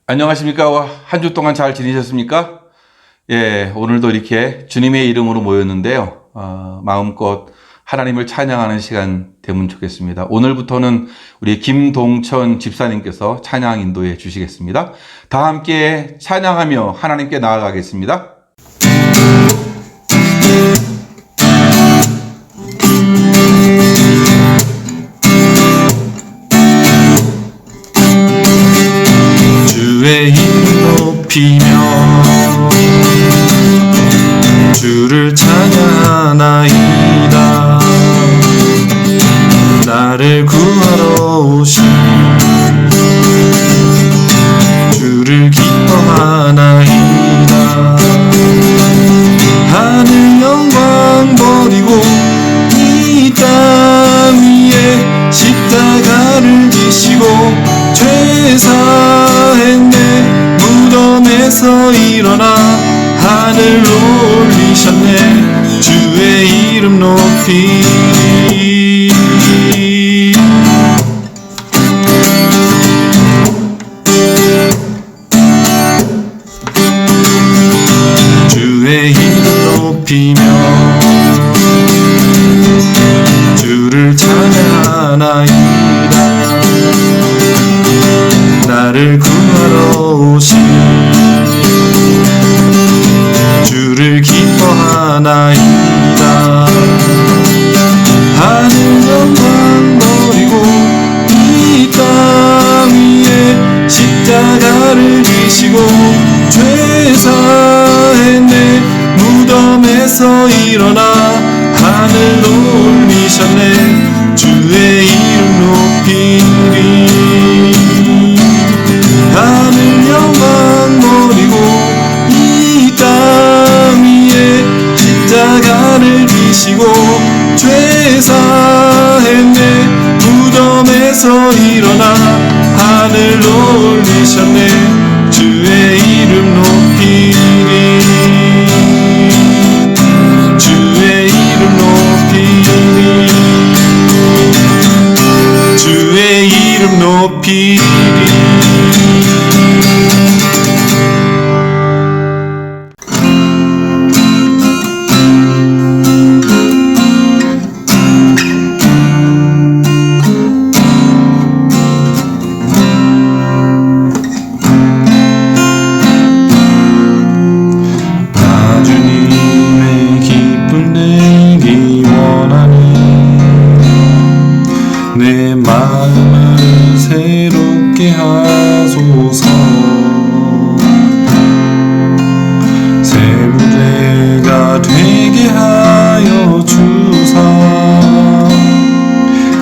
안녕하십니까? 한 주 동안 잘 지내셨습니까? 예, 오늘도 이렇게 주님의 이름으로 모였는데요. 마음껏 하나님을 찬양하는 시간 되면 좋겠습니다. 오늘부터는 우리 김동천 집사님께서 찬양 인도해 주시겠습니다. 다 함께 찬양하며 하나님께 나아가겠습니다. 주의 이름 높이며 주를 찬양하나이다. 나를 구하러 오신 주를 기뻐하나이다. 하늘 영광 버리고 이 땅 위에 십자가를 지시고 죄 사했네. 무덤에서 일어나 하늘 올리셨네. 주의 이름 높이리. 주의 이름 높이며 주를 찬양하나이다. 나를 구하러 오신 주를 기뻐하나이다. 하늘 영광 버리고 이 땅 위에 십자가를 지시고 죄 사했네. 무덤에서 일어나 하늘 올리셨네. 주의 이름 높이리. 하늘 영광 버리고 이 땅 위에 십자가를 지시고 죄 사했네. 무덤에서 일어나 하늘 올리셨네. 주의 이름 높이리. 주의 이름 높이리. 주의 이름 높이리. 내 마음을 새롭게 하소서. 새 무대가 되게 하여 주사.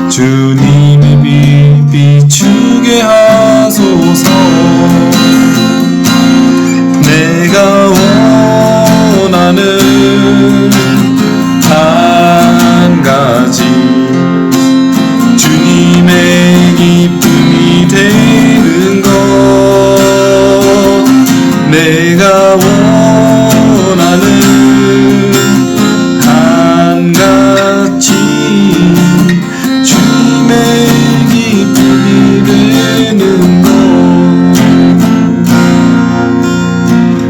주님의 빛 비추게 하소서. 내가 원하는 한 가지 주님의 기쁨이 되는 것. 내가 원하는 한 가지 주님의 기쁨이 되는 것.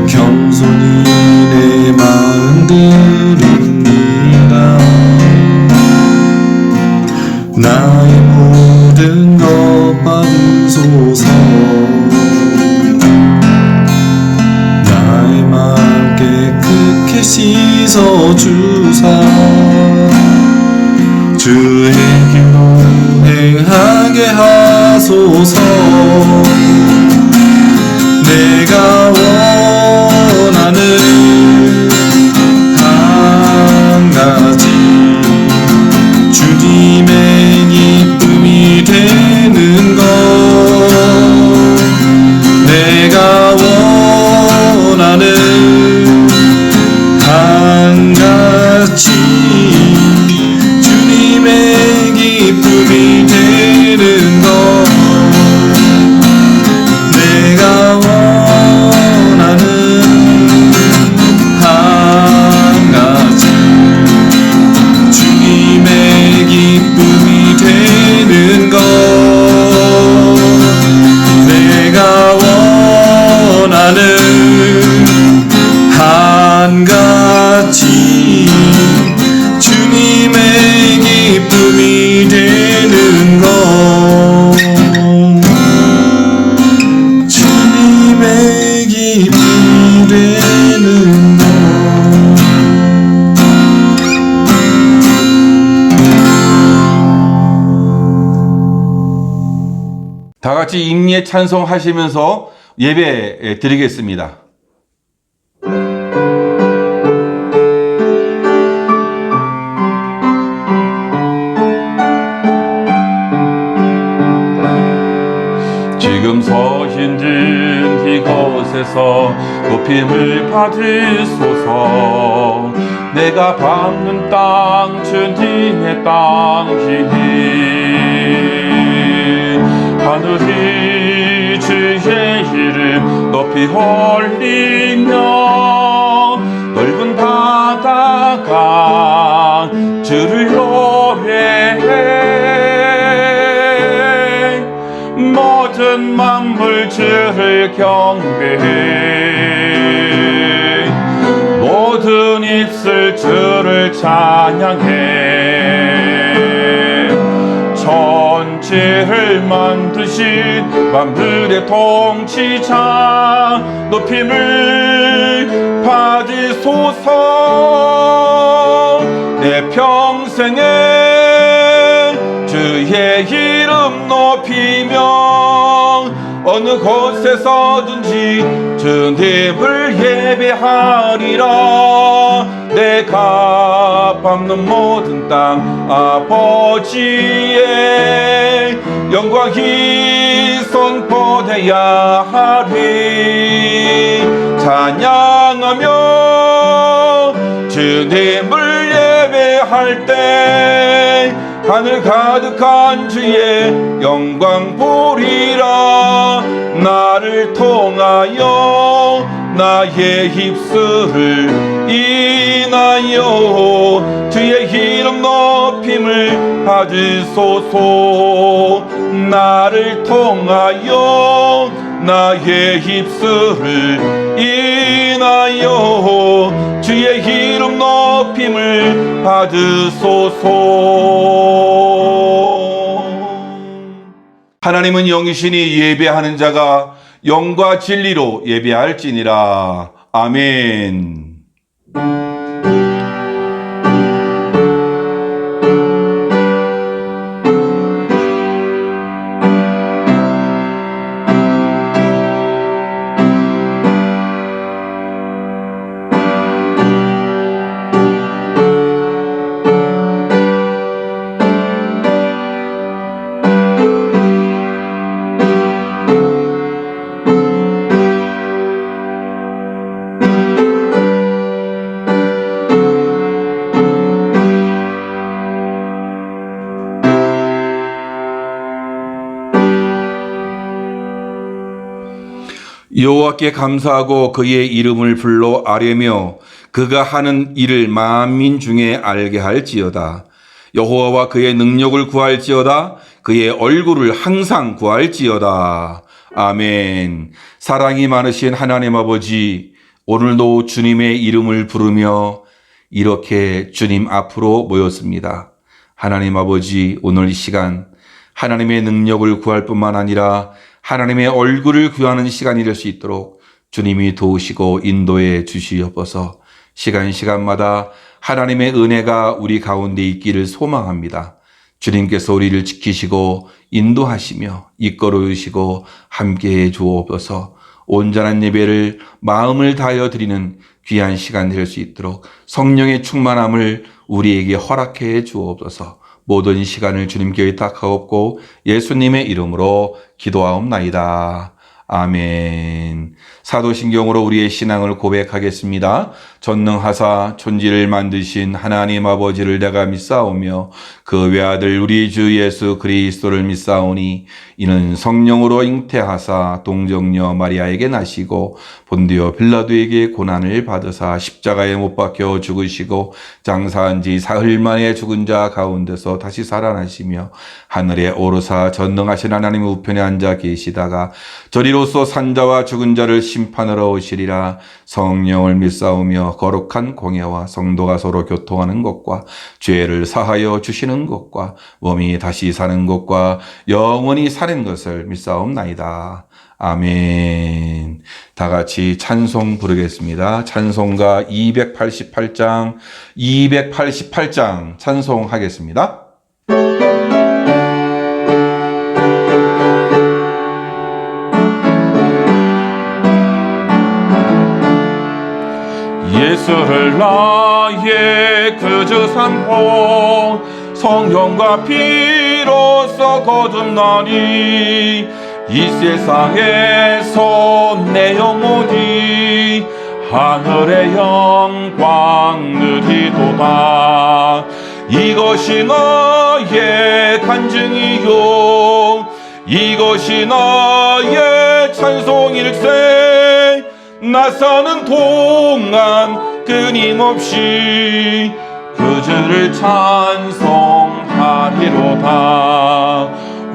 겸손히 내 마음 드립니다. 나의 모든 것 받으소서. 나의 마음 깨끗게 씻어주사. 주의 길로 행하게 하소서. 내가 원하는 한 가지 주님의 기쁨이 되는 것. 내가 원하는 한 가지 주님의 기쁨이 되는 것. 다 같이 임리의 찬송하시면서 예배 드리겠습니다. 지금 서 있는 이곳에서 높임을 받으소서. 내가 밟는 땅 주님의 땅이니 하늘이 주의 이름 높이 올리며 넓은 바다가 주를 노래해. 모든 만물 주를 경배해. 모든 입술 주를 찬양해. 천지를 만드신 만물의 통치자 높임을 받으소서. 내 평생에 주의 이름 높이며 어느 곳에서든지 주님을 예배하리라. 내가 밟는 모든 땅 아버지의 영광이 선포되어야 하리. 찬양하며 주님을 예배할 때 하늘 가득한 주의 영광 보리라. 나를 통하여 나의 입술을 인하여 주의 이름 높임을 받으소서. 나를 통하여 나의 입술을 인하여 주의 이름 높임을 받으소서. 하나님은 영이시니 예배하는 자가 영과 진리로 예배할지니라. 아멘. 여호와께 감사하고 그의 이름을 불러 아뢰며 그가 하는 일을 만민 중에 알게 할지어다. 여호와와 그의 능력을 구할지어다. 그의 얼굴을 항상 구할지어다. 아멘. 사랑이 많으신 하나님 아버지, 오늘도 주님의 이름을 부르며 이렇게 주님 앞으로 모였습니다. 하나님 아버지, 오늘 이 시간 하나님의 능력을 구할 뿐만 아니라 하나님의 얼굴을 구하는 시간이 될 수 있도록 주님이 도우시고 인도해 주시옵소서. 시간마다 하나님의 은혜가 우리 가운데 있기를 소망합니다. 주님께서 우리를 지키시고 인도하시며 이끌어 주시고 함께해 주옵소서. 온전한 예배를 마음을 다하여 드리는 귀한 시간 될 수 있도록 성령의 충만함을 우리에게 허락해 주옵소서. 모든 시간을 주님께 의탁하옵고 예수님의 이름으로 기도하옵나이다. 아멘. 사도신경으로 우리의 신앙을 고백하겠습니다. 전능하사 천지를 만드신 하나님 아버지를 내가 믿사오며 그 외아들 우리 주 예수 그리스도를 믿사오니 이는 성령으로 잉태하사 동정녀 마리아에게 나시고 본디오 빌라도에게 고난을 받으사 십자가에 못 박혀 죽으시고 장사한 지 사흘 만에 죽은 자 가운데서 다시 살아나시며 하늘에 오르사 전능하신 하나님의 우편에 앉아 계시다가 저리로서 산자와 죽은 자를 심판하러 오시리라. 성령을 믿사오며 거룩한 공예와 성도가 서로 교통하는 것과 죄를 사하여 주시는 것과 몸이 다시 사는 것과 영원히 사는 것을 믿사옵나이다. 아멘. 다 같이 찬송 부르겠습니다. 찬송가 288장 찬송하겠습니다. 예수를 나의 구주 삼고 성령과 피로써 거듭나니 이 세상에서 내 영혼이 하늘의 영광 누리도다. 이것이 나의 간증이요 이것이 나의 찬송일세. 나 사는 동안 끊임없이 그주를 찬송하리로다.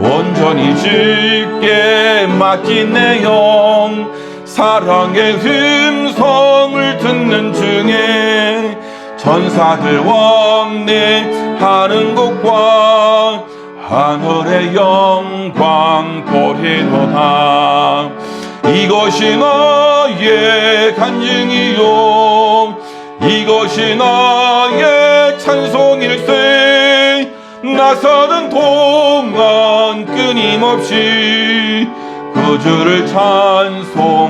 온전히 주께 맡긴 내 영 사랑의 음성을 듣는 중에 천사들 왕래하는 것과 하늘의 영광 보리로다. 이것이 나의 간증이요 이것이 나의 찬송일세. 나 사는 동안 끊임없이 그주를 찬송하리로다.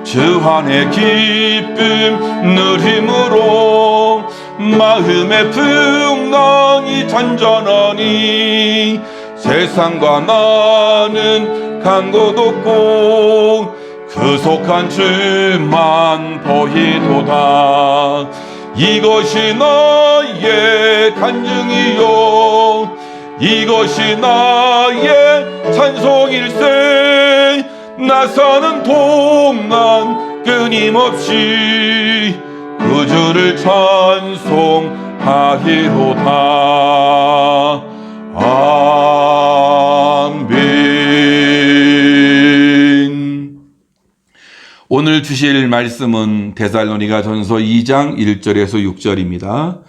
주 안의 기쁨 누림으로 마음의 풍랑이 잔잔하니 세상과 나는 간 곳 없고 구속한 주만 보이도다. 이것이 나의 간증이요 이것이 나의 찬송일세. 나 사는 동안 끊임없이 그주를 찬송하리로다. 아멘. 오늘 주실 말씀은 데살로니가전서 2장 1절에서 6절입니다.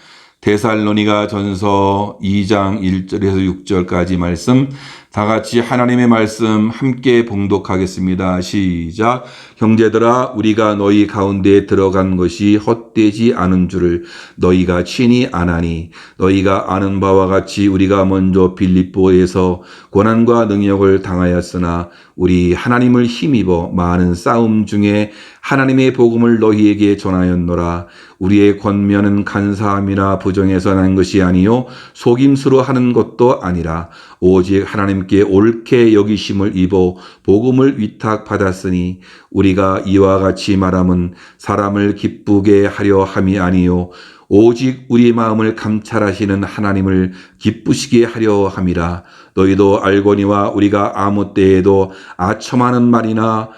데살로니가전서 2장 1절에서 6절까지 말씀 다 같이 하나님의 말씀 함께 봉독하겠습니다. 시작. 형제들아 우리가 너희 가운데 들어간 것이 헛되지 않은 줄을 너희가 친히 아나니 너희가 아는 바와 같이 우리가 먼저 빌립보에서 고난과 능력을 당하였으나 우리 하나님을 힘입어 많은 싸움 중에 하나님의 복음을 너희에게 전하였노라. 우리의 권면은 간사함이나 부정해서 난 것이 아니요 속임수로 하는 것도 아니라 오직 하나님께 옳게 여기심을 입어 복음을 위탁받았으니 우리가 이와 같이 말함은 사람을 기쁘게 하려 함이 아니요 오직 우리 마음을 감찰하시는 하나님을 기쁘시게 하려 함이라. 너희도 알거니와 우리가 아무 때에도 아첨하는 말이나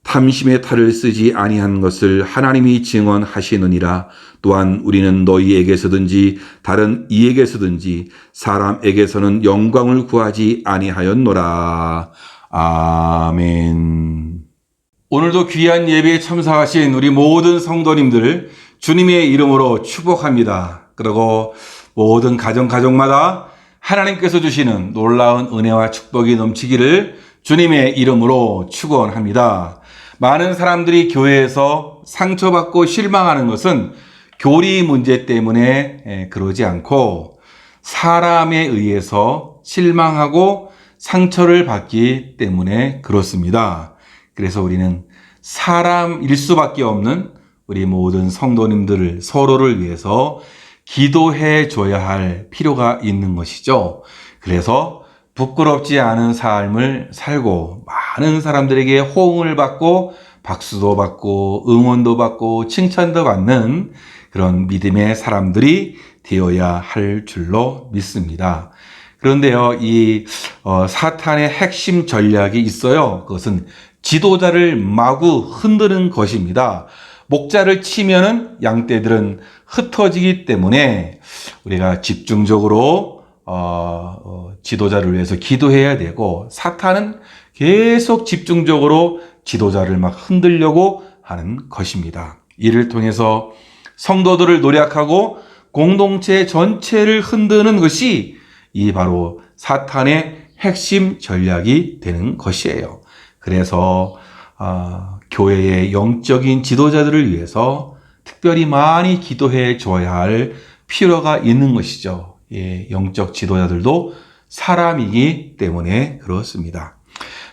탐심의 탈을 쓰지 아니한 것을 하나님이 증언하시느니라. 또한 우리는 너희에게서든지 다른 이에게서든지 사람에게서는 영광을 구하지 아니하였노라. 아멘. 오늘도 귀한 예배에 참석하신 우리 모든 성도님들 주님의 이름으로 축복합니다. 그리고 모든 가정마다 하나님께서 주시는 놀라운 은혜와 축복이 넘치기를 주님의 이름으로 축원합니다. 많은 사람들이 교회에서 상처받고 실망하는 것은 교리 문제 때문에 그러지 않고 사람에 의해서 실망하고 상처를 받기 때문에 그렇습니다. 그래서 우리는 사람일 수밖에 없는 우리 모든 성도님들을 서로를 위해서 기도해 줘야 할 필요가 있는 것이죠. 그래서 부끄럽지 않은 삶을 살고 많은 사람들에게 호응을 받고 박수도 받고 응원도 받고 칭찬도 받는 그런 믿음의 사람들이 되어야 할 줄로 믿습니다. 그런데요, 이 사탄의 핵심 전략이 있어요. 그것은 지도자를 마구 흔드는 것입니다. 목자를 치면은 양떼들은 흩어지기 때문에 우리가 집중적으로 지도자를 위해서 기도해야 되고, 사탄은 계속 집중적으로 지도자를 막 흔들려고 하는 것입니다. 이를 통해서 성도들을 노략하고 공동체 전체를 흔드는 것이 이 바로 사탄의 핵심 전략이 되는 것이에요. 그래서 교회의 영적인 지도자들을 위해서 특별히 많이 기도해 줘야 할 필요가 있는 것이죠. 예, 영적 지도자들도 사람이기 때문에 그렇습니다.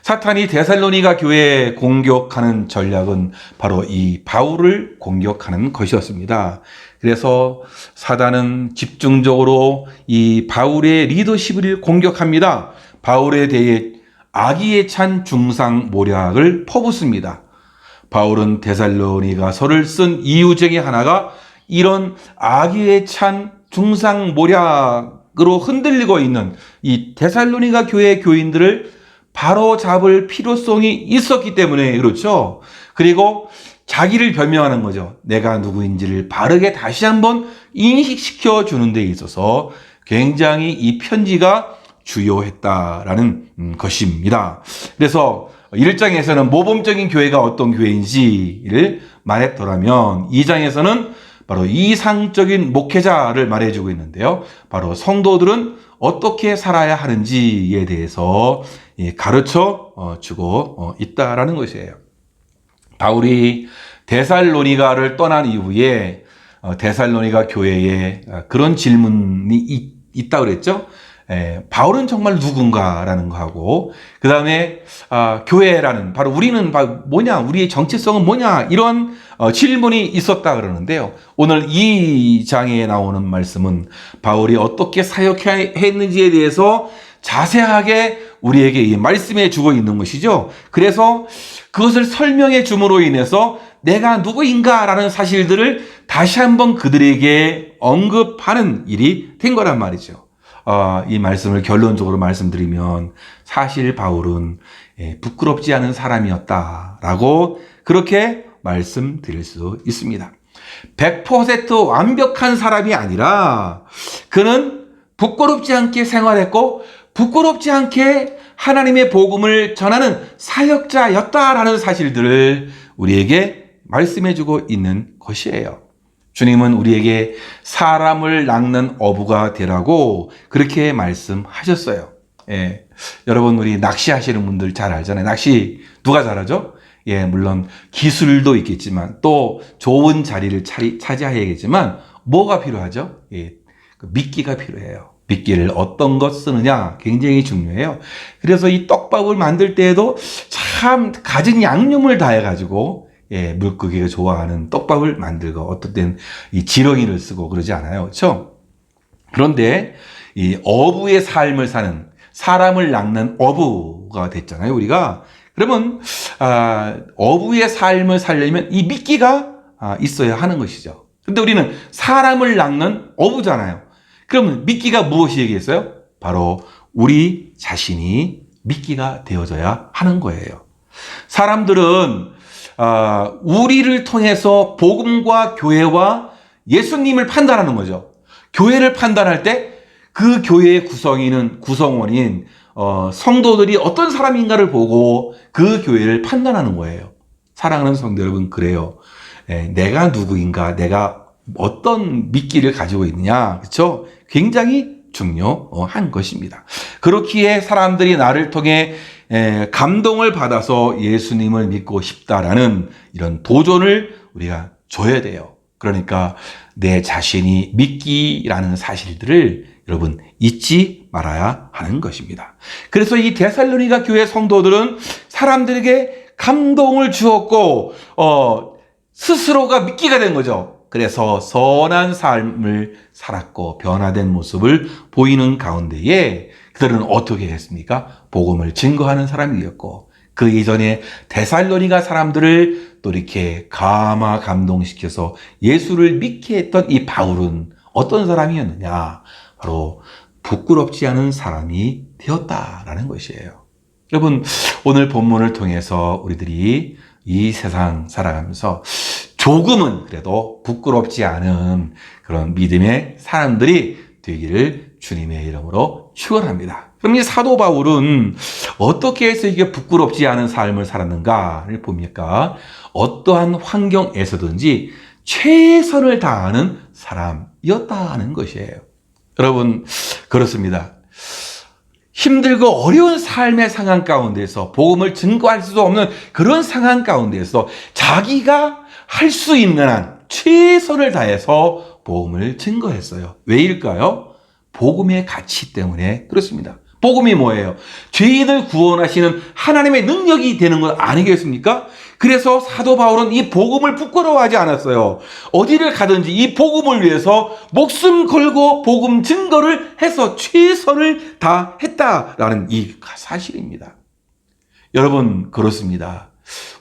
사탄이 데살로니가 교회에 공격하는 전략은 바로 이 바울을 공격하는 것이었습니다. 그래서 사단은 집중적으로 이 바울의 리더십을 공격합니다. 바울에 대해 악의에 찬 중상모략을 퍼붓습니다. 바울은 데살로니가서를 쓴 이유 중에 하나가 이런 악의에 찬 중상모략으로 흔들리고 있는 이 데살로니가 교회 교인들을 바로 잡을 필요성이 있었기 때문에 그렇죠. 그리고 자기를 변명하는 거죠. 내가 누구인지를 바르게 다시 한번 인식시켜 주는 데 있어서 굉장히 이 편지가 주요했다라는 것입니다. 그래서 1장에서는 모범적인 교회가 어떤 교회인지를 말했더라면 2장에서는 바로 이상적인 목회자를 말해주고 있는데요. 바로 성도들은 어떻게 살아야 하는지에 대해서 가르쳐 주고 있다라는 것이에요. 바울이 데살로니가를 떠난 이후에 데살로니가 교회에 그런 질문이 있다고 그랬죠. 바울은 정말 누군가라는 거하고 그 다음에 교회라는 바로 우리는 뭐냐, 우리의 정체성은 뭐냐, 이런 질문이 있었다 그러는데요. 오늘 이 장에 나오는 말씀은 바울이 어떻게 사역했는지에 대해서 자세하게 우리에게 말씀해 주고 있는 것이죠. 그래서 그것을 설명해 줌으로 인해서 내가 누구인가라는 사실들을 다시 한번 그들에게 언급하는 일이 된 거란 말이죠. 이 말씀을 결론적으로 말씀드리면 사실 바울은 부끄럽지 않은 사람이었다라고 그렇게 말씀드릴 수 있습니다. 100% 완벽한 사람이 아니라 그는 부끄럽지 않게 생활했고 부끄럽지 않게 하나님의 복음을 전하는 사역자였다라는 사실들을 우리에게 말씀해주고 있는 것이에요. 주님은 우리에게 사람을 낚는 어부가 되라고 그렇게 말씀하셨어요. 여러분, 우리 낚시하시는 분들 잘 알잖아요. 낚시 누가 잘하죠? 물론 기술도 있겠지만 또 좋은 자리를 차지해야겠지만 뭐가 필요하죠? 미끼가 필요해요. 미끼를 어떤 것 쓰느냐 굉장히 중요해요. 그래서 이 떡밥을 만들 때에도 참 가진 양념을 다해가지고 물고기가 좋아하는 떡밥을 만들고 어떤 때는 이 지렁이를 쓰고 그러지 않아요. 그렇죠? 그런데 이 어부의 삶을 사는 사람을 낚는 어부가 됐잖아요. 우리가. 그러면 어부의 삶을 살려면 이 미끼가 있어야 하는 것이죠. 근데 우리는 사람을 낚는 어부잖아요. 그러면 미끼가 무엇이겠어요? 바로 우리 자신이 미끼가 되어져야 하는 거예요. 사람들은 우리를 통해서 복음과 교회와 예수님을 판단하는 거죠. 교회를 판단할 때 그 교회의 구성원인 성도들이 어떤 사람인가를 보고 그 교회를 판단하는 거예요. 사랑하는 성도 여러분, 그래요. 내가 누구인가, 내가 어떤 미끼를 가지고 있느냐, 그렇죠? 굉장히 중요한 것입니다. 그렇기에 사람들이 나를 통해 감동을 받아서 예수님을 믿고 싶다라는 이런 도전을 우리가 줘야 돼요. 그러니까 내 자신이 미끼라는 사실들을 여러분 잊지 말아야 하는 것입니다. 그래서 이 데살로니가 교회 성도들은 사람들에게 감동을 주었고 스스로가 미끼가 된 거죠. 그래서 선한 삶을 살았고 변화된 모습을 보이는 가운데에 그들은 어떻게 했습니까? 복음을 증거하는 사람이 되었고 그 이전에 데살로니가 사람들을 또 이렇게 감동시켜서 예수를 믿게 했던 이 바울은 어떤 사람이었느냐? 바로 부끄럽지 않은 사람이 되었다라는 것이에요. 여러분, 오늘 본문을 통해서 우리들이 이 세상 살아가면서 조금은 그래도 부끄럽지 않은 그런 믿음의 사람들이 되기를 주님의 이름으로 축원합니다. 그럼 이 사도 바울은 어떻게 해서 이게 부끄럽지 않은 삶을 살았는가를 봅니까? 어떠한 환경에서든지 최선을 다하는 사람이었다는 것이에요. 여러분, 그렇습니다. 힘들고 어려운 삶의 상황 가운데서 복음을 증거할 수도 없는 그런 상황 가운데서 자기가 할 수 있는 한 최선을 다해서 복음을 증거했어요. 왜일까요? 복음의 가치 때문에 그렇습니다. 복음이 뭐예요? 죄인을 구원하시는 하나님의 능력이 되는 것 아니겠습니까? 그래서 사도 바울은 이 복음을 부끄러워하지 않았어요. 어디를 가든지 이 복음을 위해서 목숨 걸고 복음 증거를 해서 최선을 다했다라는 이 사실입니다. 여러분, 그렇습니다.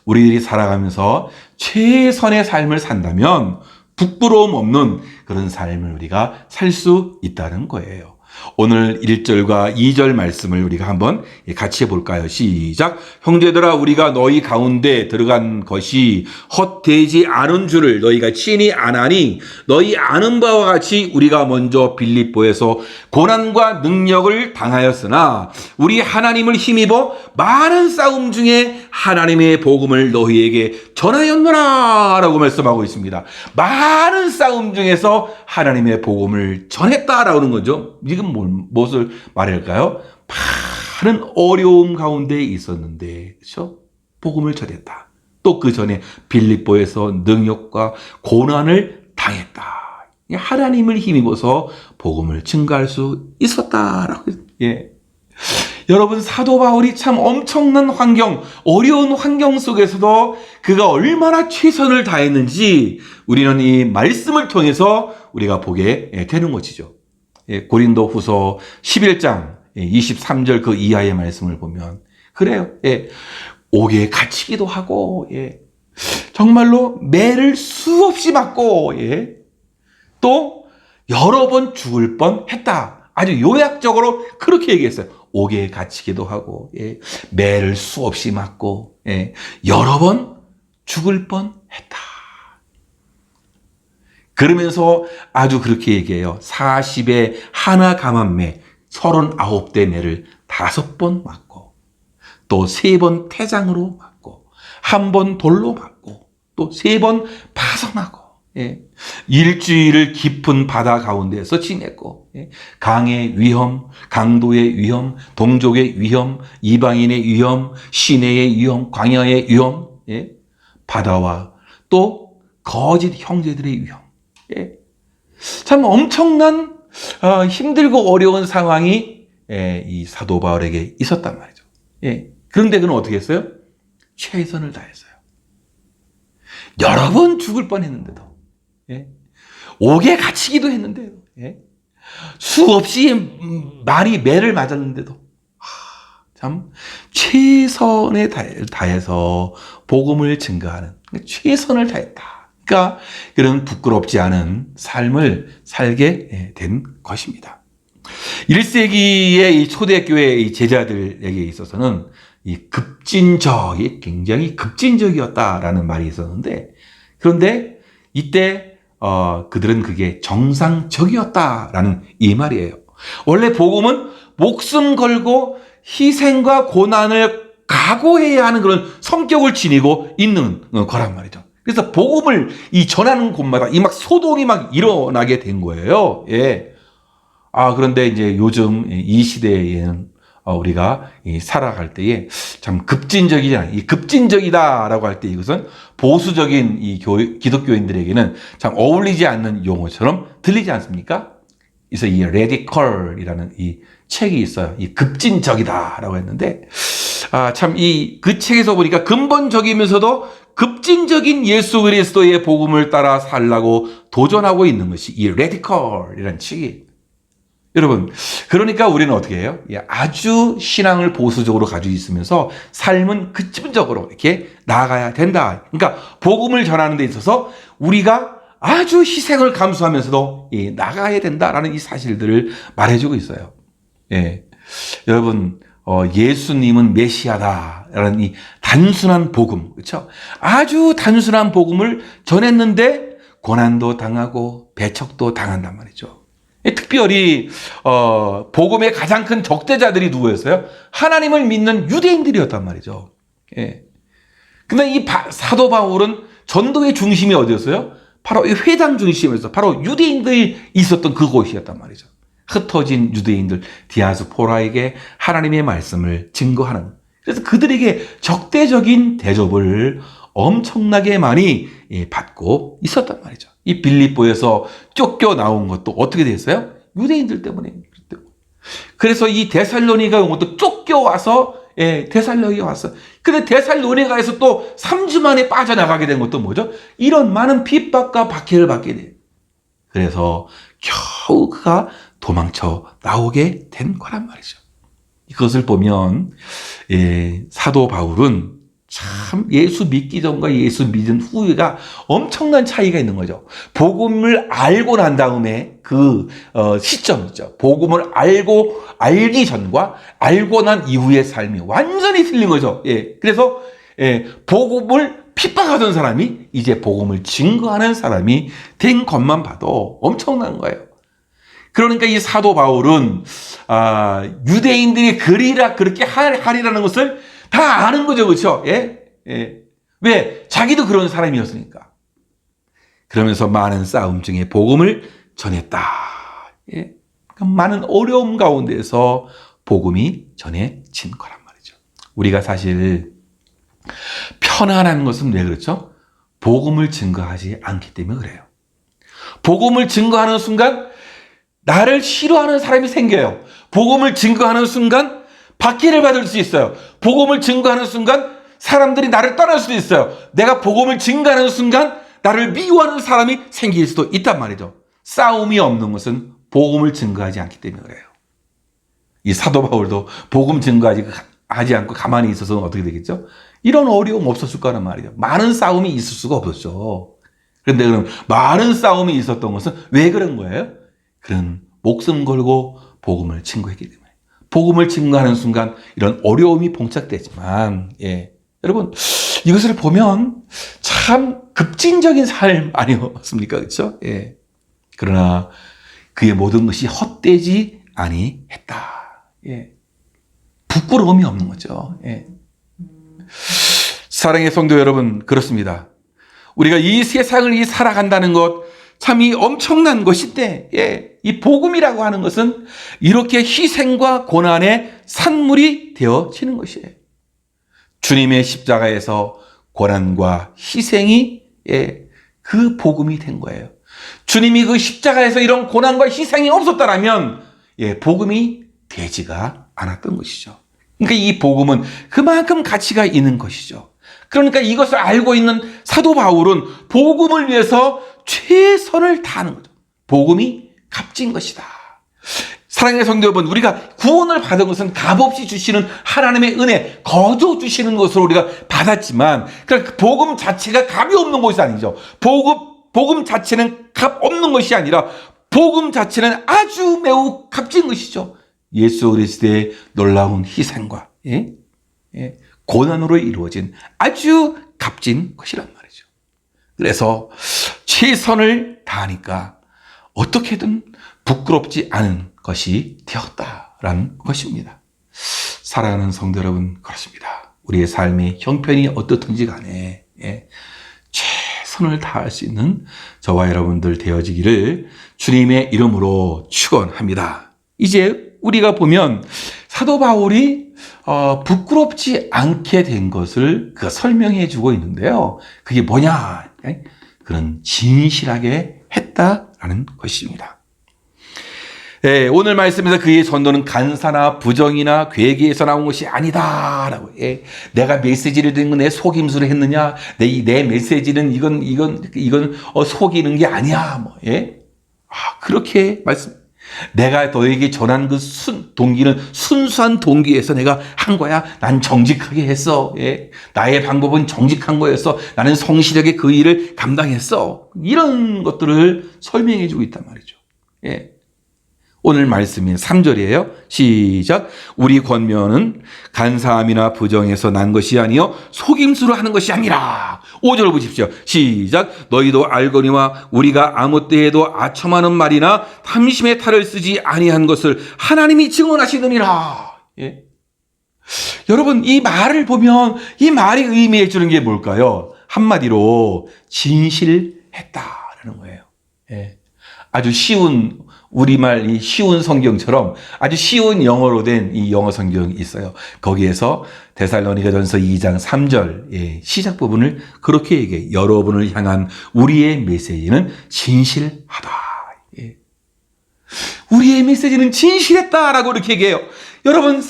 우리들이 살아가면서 최선의 삶을 산다면 부끄러움 없는 그런 삶을 우리가 살 수 있다는 거예요. 오늘 1절과 2절 말씀을 우리가 한번 같이 해볼까요? 시작. 형제들아, 우리가 너희 가운데 들어간 것이 헛되지 않은 줄을 너희가 친히 아나니 너희 아는 바와 같이 우리가 먼저 빌립보에서 고난과 능력을 당하였으나 우리 하나님을 힘입어 많은 싸움 중에 하나님의 복음을 너희에게 전하였노라 라고 말씀하고 있습니다. 많은 싸움 중에서 하나님의 복음을 전했다라고 하는 거죠. 지금 무엇을 말할까요? 많은 어려움 가운데 있었는데, 그렇죠? 복음을 전했다. 또 그 전에 빌립보에서 능력과 고난을 당했다. 하나님을 힘입어서 복음을 증거할 수 있었다라고. 예. 여러분, 사도 바울이 참 엄청난 환경, 어려운 환경 속에서도 그가 얼마나 최선을 다했는지 우리는 이 말씀을 통해서 우리가 보게 되는 것이죠. 고린도 후서 11장 23절 그 이하의 말씀을 보면 그래요. 옥에 갇히기도 하고, 정말로 매를 수없이 맞고, 또 여러 번 죽을 뻔했다. 아주 요약적으로 그렇게 얘기했어요. 옥에 갇히기도 하고, 매를 수없이 맞고, 여러 번 죽을 뻔했다. 그러면서 아주 그렇게 얘기해요. 40에 하나 감한 매, 39대 매를 5번 맞고, 또 3번 태장으로 맞고, 1번 돌로 맞고, 또 3번 파선하고, 일주일을 깊은 바다 가운데서 지냈고, 강의 위험, 강도의 위험, 동족의 위험, 이방인의 위험, 시내의 위험, 광야의 위험, 바다와 또 거짓 형제들의 위험. 참 엄청난 힘들고 어려운 상황이 이 사도 바울에게 있었단 말이죠. 그런데 그는 어떻게 했어요? 최선을 다했어요. 여러 번 죽을 뻔했는데도, 옥에 갇히기도 했는데요, 수없이 많이 매를 맞았는데도 참 최선에 다해서 복음을 증거하는, 최선을 다했다. 그러니까 그런 부끄럽지 않은 삶을 살게 된 것입니다. 1세기의 이 초대교회 제자들에게 있어서는 이 굉장히 급진적이었다라는 말이 있었는데, 그런데 이때 그들은 그게 정상적이었다라는 이 말이에요. 원래 복음은 목숨 걸고 희생과 고난을 각오해야 하는 그런 성격을 지니고 있는 거란 말이죠. 그래서 복음을 전하는 곳마다 막 소동이 막 일어나게 된 거예요. 그런데 이제 요즘 이 시대에는 우리가 살아갈 때에 참 급진적이잖아요. 이 급진적이다라고 할 때 이것은 보수적인 이 기독교인들에게는 참 어울리지 않는 용어처럼 들리지 않습니까? 그래서 이 레디컬이라는 이 책이 있어요. 이 급진적이다라고 했는데, 참 그 책에서 보니까 근본적이면서도 급진적인 예수 그리스도의 복음을 따라 살라고 도전하고 있는 것이 이 레디컬이라는 책이에요. 여러분, 그러니까 우리는 어떻게 해요? 아주 신앙을 보수적으로 가지고 있으면서 삶은 급진적으로 이렇게 나아가야 된다. 그러니까 복음을 전하는 데 있어서 우리가 아주 희생을 감수하면서도 나가야 된다라는 이 사실들을 말해주고 있어요. 여러분, 예수님은 메시아다라는 이 단순한 복음, 그렇죠? 아주 단순한 복음을 전했는데 고난도 당하고 배척도 당한단 말이죠. 특별히 복음의 가장 큰 적대자들이 누구였어요? 하나님을 믿는 유대인들이었단 말이죠. 근데 이 사도 바울은 전도의 중심이 어디였어요? 바로 이 회당 중심에서 바로 유대인들이 있었던 그곳이었단 말이죠. 흩어진 유대인들 디아스포라에게 하나님의 말씀을 증거하는, 그래서 그들에게 적대적인 대접을 엄청나게 많이 받고 있었단 말이죠. 이 빌립보에서 쫓겨 나온 것도 어떻게 됐어요? 유대인들 때문에. 그래서 이 데살로니가 온 것도 쫓겨와서 데살로니가 왔어. 근데 데살로니가에서 또 3주 만에 빠져나가게 된 것도 뭐죠? 이런 많은 핍박과 박해를 받게 돼요. 그래서 겨우 그가 도망쳐 나오게 된 거란 말이죠. 이것을 보면 사도 바울은 참 예수 믿기 전과 예수 믿은 후가 엄청난 차이가 있는 거죠. 복음을 알고 난 다음에 그 시점이죠. 복음을 알기 전과 알고 난 이후의 삶이 완전히 틀린 거죠. 그래서 복음을 핍박하던 사람이 이제 복음을 증거하는 사람이 된 것만 봐도 엄청난 거예요. 그러니까 이 사도 바울은 유대인들이 그렇게 하리라는 것을 다 아는 거죠. 그렇죠? 왜? 자기도 그런 사람이었으니까. 그러면서 많은 싸움 중에 복음을 전했다. 그러니까 많은 어려움 가운데서 복음이 전해진 거란 말이죠. 우리가 사실 편안한 것은 왜 그렇죠? 복음을 증거하지 않기 때문에 그래요. 복음을 증거하는 순간 나를 싫어하는 사람이 생겨요. 복음을 증거하는 순간 박해를 받을 수 있어요. 복음을 증거하는 순간 사람들이 나를 떠날 수도 있어요. 내가 복음을 증거하는 순간 나를 미워하는 사람이 생길 수도 있단 말이죠. 싸움이 없는 것은 복음을 증거하지 않기 때문에 그래요. 이 사도 바울도 복음 증거하지 않고 가만히 있어서는 어떻게 되겠죠? 이런 어려움 없었을 거란 말이죠. 많은 싸움이 있을 수가 없었죠. 그런데 그럼 많은 싸움이 있었던 것은 왜 그런 거예요? 그런 목숨 걸고 복음을 증거했기 때문에. 복음을 증거하는 순간 이런 어려움이 봉착되지만 여러분 이것을 보면 참 급진적인 삶 아니었습니까? 그렇죠? 그러나 그의 모든 것이 헛되지 아니했다. 부끄러움이 없는 거죠. 사랑의 성도 여러분, 그렇습니다. 우리가 이 세상을 살아간다는 것 참 이 엄청난 것인데 이 복음이라고 하는 것은 이렇게 희생과 고난의 산물이 되어지는 것이에요. 주님의 십자가에서 고난과 희생이 그 복음이 된 거예요. 주님이 그 십자가에서 이런 고난과 희생이 없었다면 복음이 되지가 않았던 것이죠. 그러니까 이 복음은 그만큼 가치가 있는 것이죠. 그러니까 이것을 알고 있는 사도 바울은 복음을 위해서 최선을 다하는 거죠. 복음이 값진 것이다. 사랑하는 성도 여러분, 우리가 구원을 받은 것은 값없이 주시는 하나님의 은혜, 거저 주시는 것으로 우리가 받았지만, 그러니까 복음 자체가 값이 없는 것이 아니죠. 복음 자체는 값 없는 것이 아니라 복음 자체는 아주 매우 값진 것이죠. 예수 그리스도의 놀라운 희생과 고난으로 이루어진 아주 값진 것이란 말이죠. 그래서 최선을 다하니까 어떻게든 부끄럽지 않은 것이 되었다라는 것입니다. 사랑하는 성도 여러분, 그렇습니다. 우리의 삶의 형편이 어떻든지 간에 최선을 다할 수 있는 저와 여러분들 되어지기를 주님의 이름으로 축원합니다. 이제 우리가 보면 사도 바울이 부끄럽지 않게 된 것을 그가 설명해 주고 있는데요. 그게 뭐냐? 그런 진실하게 했다라는 것입니다. 오늘 말씀에서 그의 전도는 간사나 부정이나 괴계에서 나온 것이 아니다라고. 내가 메시지를 듣는 건 내 속임수를 했느냐? 내 메시지는 이건 속이는 게 아니야. 그렇게 말씀. 내가 너에게 전한 그 동기는 순수한 동기에서 내가 한 거야. 난 정직하게 했어. 나의 방법은 정직한 거였어. 나는 성실하게 그 일을 감당했어. 이런 것들을 설명해 주고 있단 말이죠. 오늘 말씀이 3절이에요. 시작. 우리 권면은 간사함이나 부정에서 난 것이 아니요 속임수로 하는 것이 아니라. 5절 보십시오. 시작. 너희도 알거니와 우리가 아무 때에도 아첨하는 말이나 탐심의 탈을 쓰지 아니한 것을 하나님이 증언하시느니라. 여러분, 이 말을 보면 이 말이 의미해 주는 게 뭘까요? 한마디로 진실했다라는 거예요. 아주 쉬운 우리말 이 쉬운 성경처럼 아주 쉬운 영어로 된 이 영어 성경이 있어요. 거기에서 데살로니가전서 2장 3절 시작 부분을 그렇게 얘기해요. 여러분을 향한 우리의 메시지는 진실하다. 우리의 메시지는 진실했다라고 이렇게 얘기해요. 여러분,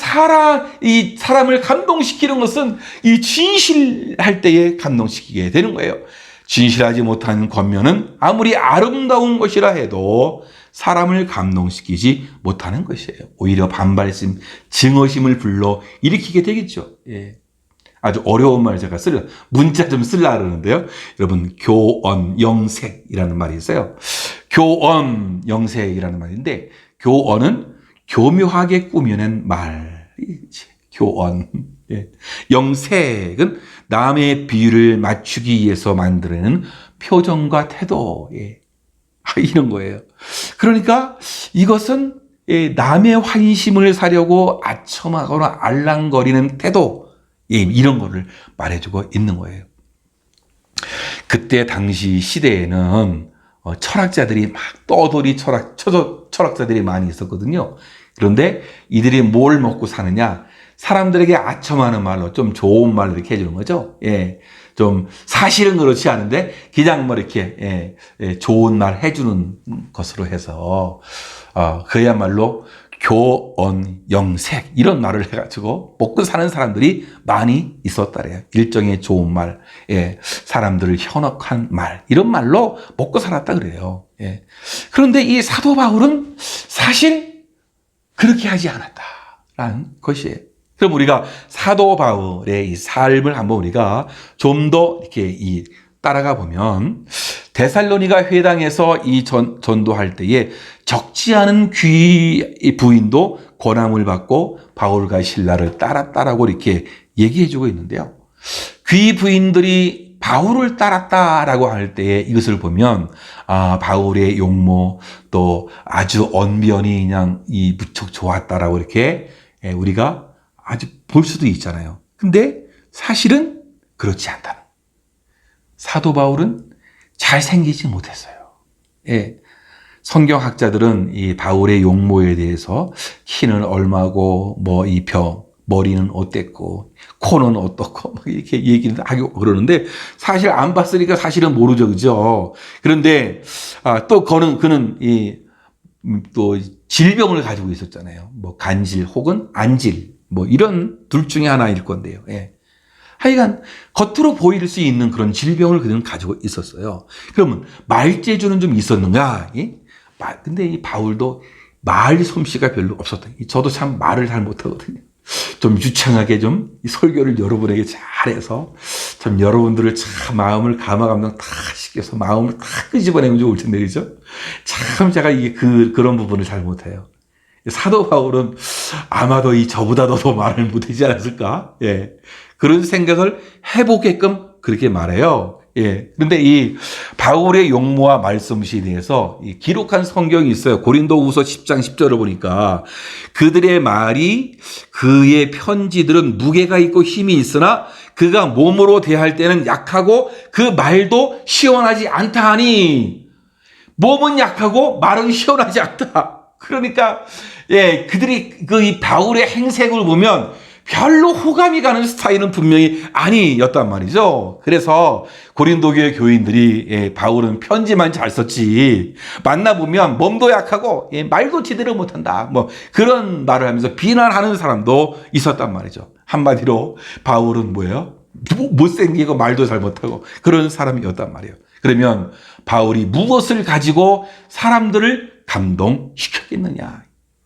이 사람을 감동시키는 것은 이 진실할 때에 감동시키게 되는 거예요. 진실하지 못한 겉면은 아무리 아름다운 것이라 해도 사람을 감동시키지 못하는 것이에요. 오히려 반발심, 증오심을 불러 일으키게 되겠죠. 예. 아주 어려운 말 제가 문자 좀 쓰려고 그러는데요. 여러분, 교언영색이라는 말이 있어요. 교언영색이라는 말인데, 교언은 교묘하게 꾸며낸 말이지. 교언. 예. 영색은 남의 비유를 맞추기 위해서 만들어내는 표정과 태도. 예. 이런 거예요. 그러니까 이것은 남의 환심을 사려고 아첨하거나 알랑거리는 태도, 이런 거를 말해주고 있는 거예요. 그때 당시 시대에는 철학자들이 막 떠돌이 철학자들이 많이 있었거든요. 그런데 이들이 뭘 먹고 사느냐? 사람들에게 아첨하는 말로 좀 좋은 말로 이렇게 해주는 거죠. 예. 좀 사실은 그렇지 않은데 그냥 뭐 이렇게 좋은 말 해주는 것으로 해서 그야말로 교언영색 이런 말을 해가지고 먹고 사는 사람들이 많이 있었다래요. 일종의 좋은 말, 사람들을 현혹한 말 이런 말로 먹고 살았다 그래요. 예. 그런데 이 사도 바울은 사실 그렇게 하지 않았다라는 것이에요. 그럼 우리가 사도 바울의 이 삶을 한번 우리가 좀 더 이렇게 따라가 보면 데살로니가 회당에서 전도할 때에 적지 않은 귀 부인도 권함을 받고 바울과 실라를 따랐다라고 이렇게 얘기해 주고 있는데요. 귀 부인들이 바울을 따랐다라고 할 때에 이것을 보면 바울의 용모 또 아주 언변이 그냥 무척 좋았다라고 이렇게 우리가 아주 볼 수도 있잖아요. 근데 사실은 그렇지 않다는. 사도 바울은 잘생기지 못했어요. 예. 성경학자들은 이 바울의 용모에 대해서 키는 얼마고, 머리는 어땠고, 코는 어떻고, 막 이렇게 얘기를 하고 그러는데, 사실 안 봤으니까 사실은 모르죠. 그죠? 그런데, 또 그는 또 질병을 가지고 있었잖아요. 간질 혹은 안질. 이런 둘 중에 하나일 건데요. 예. 하여간 겉으로 보일 수 있는 그런 질병을 그는 가지고 있었어요. 그러면 말재주는 좀 있었는가? 예? 근데 이 바울도 말 솜씨가 별로 없었다. 저도 참 말을 잘 못하거든요. 좀 유창하게 좀 설교를 여러분에게 잘해서 참 여러분들을 참 마음을 감화감동 다 시켜서 마음을 다 끄집어내면 좋을 텐데, 그죠? 참 제가 그런 부분을 잘 못해요. 사도 바울은 아마도 저보다도 더 말을 못하지 않았을까? 예. 그런 생각을 해보게끔 그렇게 말해요. 예. 그런데 이 바울의 용모와 말솜씨에 대해서 기록한 성경이 있어요. 고린도후서 10장 10절을 보니까 그들의 말이 그의 편지들은 무게가 있고 힘이 있으나 그가 몸으로 대할 때는 약하고 그 말도 시원하지 않다 하니 몸은 약하고 말은 시원하지 않다. 그러니까 그들이 이 바울의 행색을 보면 별로 호감이 가는 스타일은 분명히 아니었단 말이죠. 그래서 고린도 교회 교인들이 바울은 편지만 잘 썼지 만나보면 몸도 약하고 말도 제대로 못한다 그런 말을 하면서 비난하는 사람도 있었단 말이죠. 한마디로 바울은 뭐예요? 못생기고 말도 잘 못하고 그런 사람이었단 말이에요. 그러면 바울이 무엇을 가지고 사람들을 감동시켰겠느냐?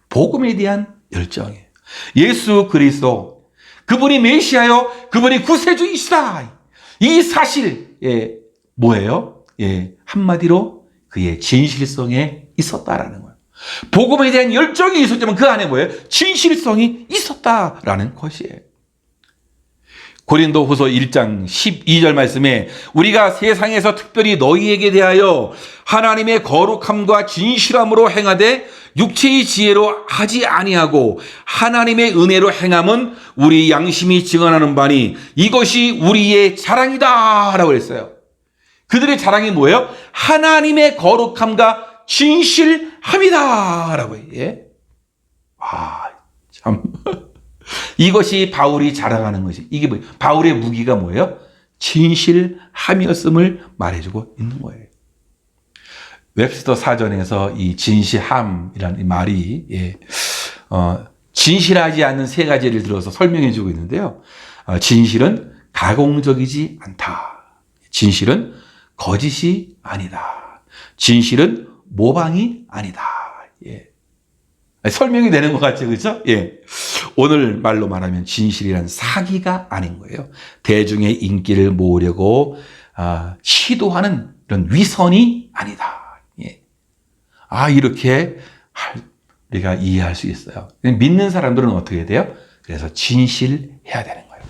복음에 대한 열정이에요. 예수 그리스도, 그분이 메시아요, 그분이 구세주이시다. 이 사실, 뭐예요? 한마디로 그의 진실성에 있었다라는 거예요. 복음에 대한 열정이 있었지만 그 안에 뭐예요? 진실성이 있었다라는 것이에요. 고린도후서 1장 12절 말씀에 우리가 세상에서 특별히 너희에게 대하여 하나님의 거룩함과 진실함으로 행하되 육체의 지혜로 하지 아니하고 하나님의 은혜로 행함은 우리 양심이 증언하는 바니 이것이 우리의 자랑이다 라고 했어요. 그들의 자랑이 뭐예요? 하나님의 거룩함과 진실함이다 라고 해요. 참 이것이 바울이 자랑하는 것이 이게 뭐예요? 바울의 무기가 뭐예요? 진실함이었음을 말해주고 있는 거예요. 웹스터 사전에서 이 진실함이라는 이 말이 진실하지 않는 세 가지를 들어서 설명해 주고 있는데요. 진실은 가공적이지 않다. 진실은 거짓이 아니다. 진실은 모방이 아니다. 설명이 되는 것 같죠, 그렇죠? 오늘 말로 말하면 진실이란 사기가 아닌 거예요. 대중의 인기를 모으려고 시도하는 이런 위선이 아니다. 이렇게 우리가 이해할 수 있어요. 믿는 사람들은 어떻게 해야 돼요? 그래서 진실해야 되는 거예요.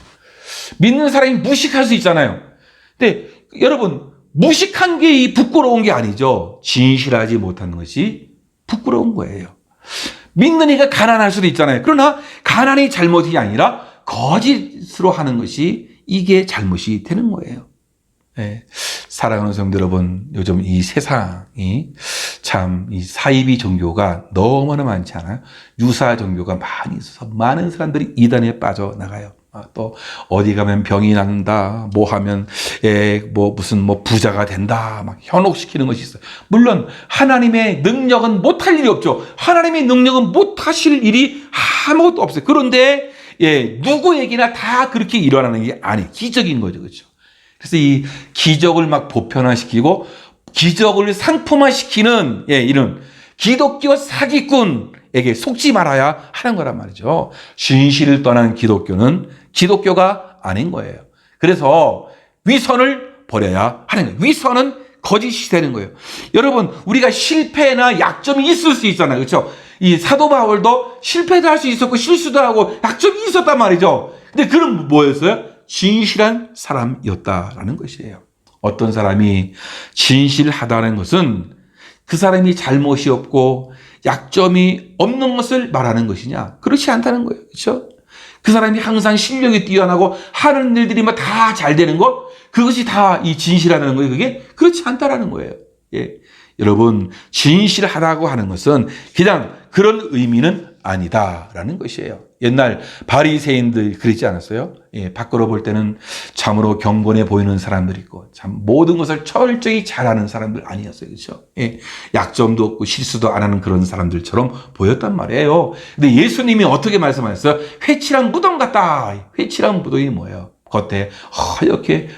믿는 사람이 무식할 수 있잖아요. 근데 여러분, 무식한 게 부끄러운 게 아니죠. 진실하지 못하는 것이 부끄러운 거예요. 믿는 이가 가난할 수도 있잖아요. 그러나 가난이 잘못이 아니라 거짓으로 하는 것이 이게 잘못이 되는 거예요. 사랑하는 성도 여러분, 요즘 이 세상이 참 이 사이비 종교가 너무나 많지 않아요? 유사 종교가 많이 있어서 많은 사람들이 이단에 빠져나가요. 또 어디 가면 병이 난다, 뭐 하면 무슨 부자가 된다, 막 현혹시키는 것이 있어요. 물론 하나님의 능력은 못할 일이 없죠. 하나님의 능력은 못하실 일이 아무것도 없어요. 그런데 누구에게나 다 그렇게 일어나는 게 아니에요. 기적인 거죠, 그렇죠? 그래서 이 기적을 막 보편화시키고 기적을 상품화시키는 이런 기독교 사기꾼에게 속지 말아야 하는 거란 말이죠. 진실을 떠난 기독교는 기독교가 아닌 거예요. 그래서 위선을 버려야 하는 거예요. 위선은 거짓이 되는 거예요. 여러분, 우리가 실패나 약점이 있을 수 있잖아요. 그렇죠? 이 사도 바울도 실패도 할 수 있었고 실수도 하고 약점이 있었단 말이죠. 근데 그는 뭐였어요? 진실한 사람이었다라는 것이에요. 어떤 사람이 진실하다는 것은 그 사람이 잘못이 없고 약점이 없는 것을 말하는 것이냐? 그렇지 않다는 거예요. 그렇죠? 그 사람이 항상 실력이 뛰어나고 하는 일들이 다 잘 되는 것, 그것이 다 이 진실하다는 거예요. 그게 그렇지 않다라는 거예요. 여러분, 진실하다고 하는 것은 그냥 그런 의미는 아니다라는 것이에요. 옛날 바리새인들 그랬지 않았어요? 밖으로 볼 때는 참으로 경건해 보이는 사람들이 있고 참 모든 것을 철저히 잘하는 사람들 아니었어요. 그렇죠? 약점도 없고 실수도 안 하는 그런 사람들처럼 보였단 말이에요. 근데 예수님이 어떻게 말씀하셨어요? 회칠한 무덤 같다. 회칠한 무덤이 뭐예요? 겉에 하얗게